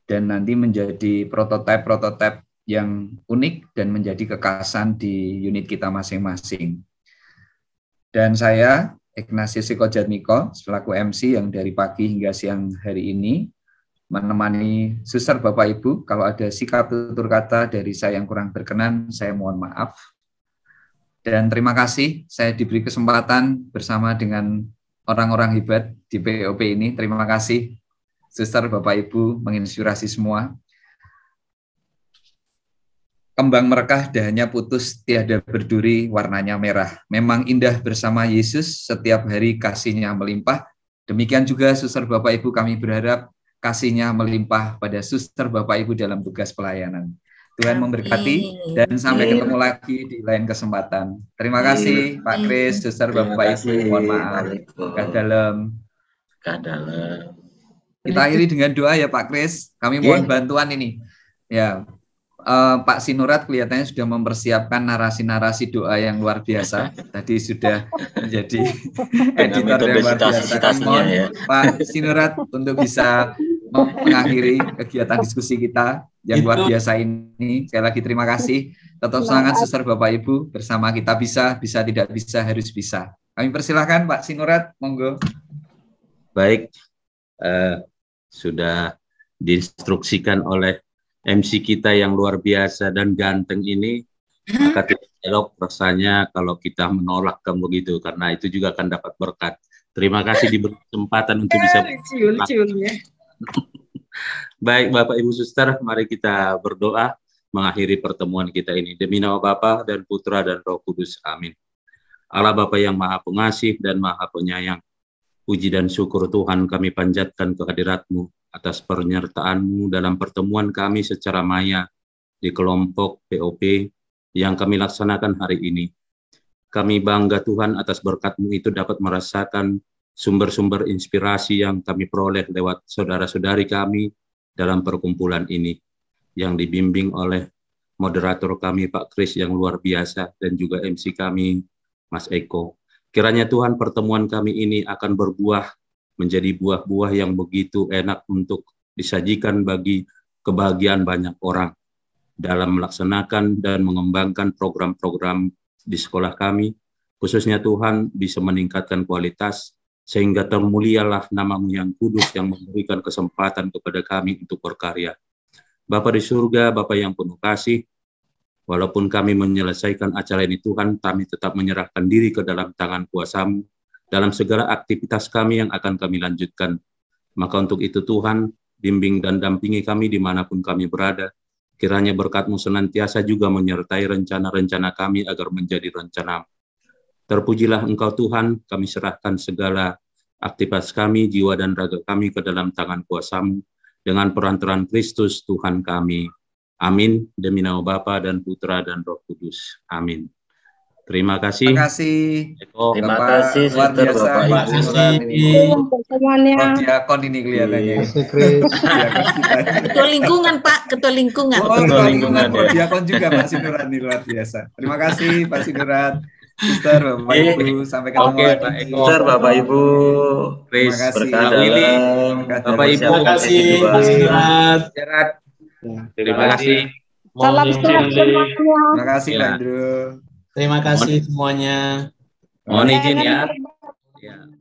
dan nanti menjadi prototipe yang unik dan menjadi kekasan di unit kita masing-masing. Dan saya, Ignatius Eko Jatmiko, selaku MC yang dari pagi hingga siang hari ini, menemani Suster, Bapak Ibu. Kalau ada sikap tutur kata dari saya yang kurang berkenan, saya mohon maaf. Dan terima kasih, saya diberi kesempatan bersama dengan orang-orang hebat di POP ini. Terima kasih, Suster, Bapak Ibu, menginspirasi semua. Kembang merekah dahannya putus, tiada berduri, warnanya merah. Memang indah bersama Yesus, setiap hari kasih-Nya melimpah. Demikian juga Suster, Bapak Ibu, kami berharap kasih-Nya melimpah pada Suster, Bapak Ibu dalam tugas pelayanan. Tuhan memberkati dan sampai ketemu lagi di lain kesempatan. Terima kasih Pak Kris, Suster, Bapak Ibu, mohon maaf. Kadalam. Kita akhiri dengan doa ya Pak Kris. Kami mohon bantuan ini. Ya, Pak Sinurat kelihatannya sudah mempersiapkan narasi-narasi doa yang luar biasa. Tadi sudah menjadi editor yang luar biasa. Mohon ya, Pak Sinurat untuk bisa mengakhiri kegiatan diskusi kita yang luar biasa ini. Sekali lagi terima kasih. Tetap semangat Suster, Bapak Ibu, bersama kita bisa tidak bisa, harus bisa. Kami persilahkan Pak Sinurat, monggo. Baik, sudah diinstruksikan oleh MC kita yang luar biasa dan ganteng ini, maka tidak elok rasanya kalau kita menolak kamu begitu, karena itu juga akan dapat berkat. Terima kasih diberi kesempatan untuk bisa Baik Bapak Ibu Suster, mari kita berdoa mengakhiri pertemuan kita ini. Demi nama Bapa dan Putra dan Roh Kudus. Amin. Allah Bapa yang Maha Pengasih dan Maha Penyayang, puji dan syukur Tuhan kami panjatkan kehadirat-Mu atas penyertaan-Mu dalam pertemuan kami secara maya di kelompok POP yang kami laksanakan hari ini. Kami bangga Tuhan atas berkat-Mu itu dapat merasakan sumber-sumber inspirasi yang kami peroleh lewat saudara-saudari kami dalam perkumpulan ini, yang dibimbing oleh moderator kami Pak Kris yang luar biasa, dan juga MC kami Mas Eko. Kiranya Tuhan pertemuan kami ini akan berbuah menjadi buah-buah yang begitu enak untuk disajikan bagi kebahagiaan banyak orang dalam melaksanakan dan mengembangkan program-program di sekolah kami. Khususnya Tuhan bisa meningkatkan kualitas, sehingga termulialah nama-Mu yang kudus yang memberikan kesempatan kepada kami untuk berkarya. Bapa di surga, Bapa yang penuh kasih, walaupun kami menyelesaikan acara ini Tuhan, kami tetap menyerahkan diri ke dalam tangan kuasa-Mu dalam segala aktivitas kami yang akan kami lanjutkan. Maka untuk itu Tuhan, bimbing dan dampingi kami dimanapun kami berada. Kiranya berkat-Mu senantiasa juga menyertai rencana-rencana kami agar menjadi rencana-Mu. Terpujilah Engkau Tuhan, kami serahkan segala aktivitas kami, jiwa dan raga kami ke dalam tangan kuasa-Mu, dengan perantaraan Kristus Tuhan kami. Amin. Demi nama Bapa dan Putra dan Roh Kudus. Amin. Terima kasih. Terima kasih. Terima Bapak, kasih, luar Suster, biasa. Bapak Pak Ibu. semuanya. Prof. Diakon ini kelihatannya. Ketua lingkungan, Pak, ketua lingkungan. Oh, Ketua ketua lingkungan, lingkungan Prof. ya. Diakon juga Pak Sinurani, luar biasa. Terima kasih Pak Sinurat. Suster, Bapak Ibu, sampai ketemu Oke, lagi. Pak Eko. Suster, Bapak Ibu. Kris, Terima kasih. Berkah Pak Willy, dalam Bapak Ibu. Terima kasih mempersiapkan Pak S2. Sindirat. Jarat. Terima kasih. Salam sehat semuanya. Terima kasih Ya. Pak Indro. Terima kasih semuanya. Mohon izin ya. Ya.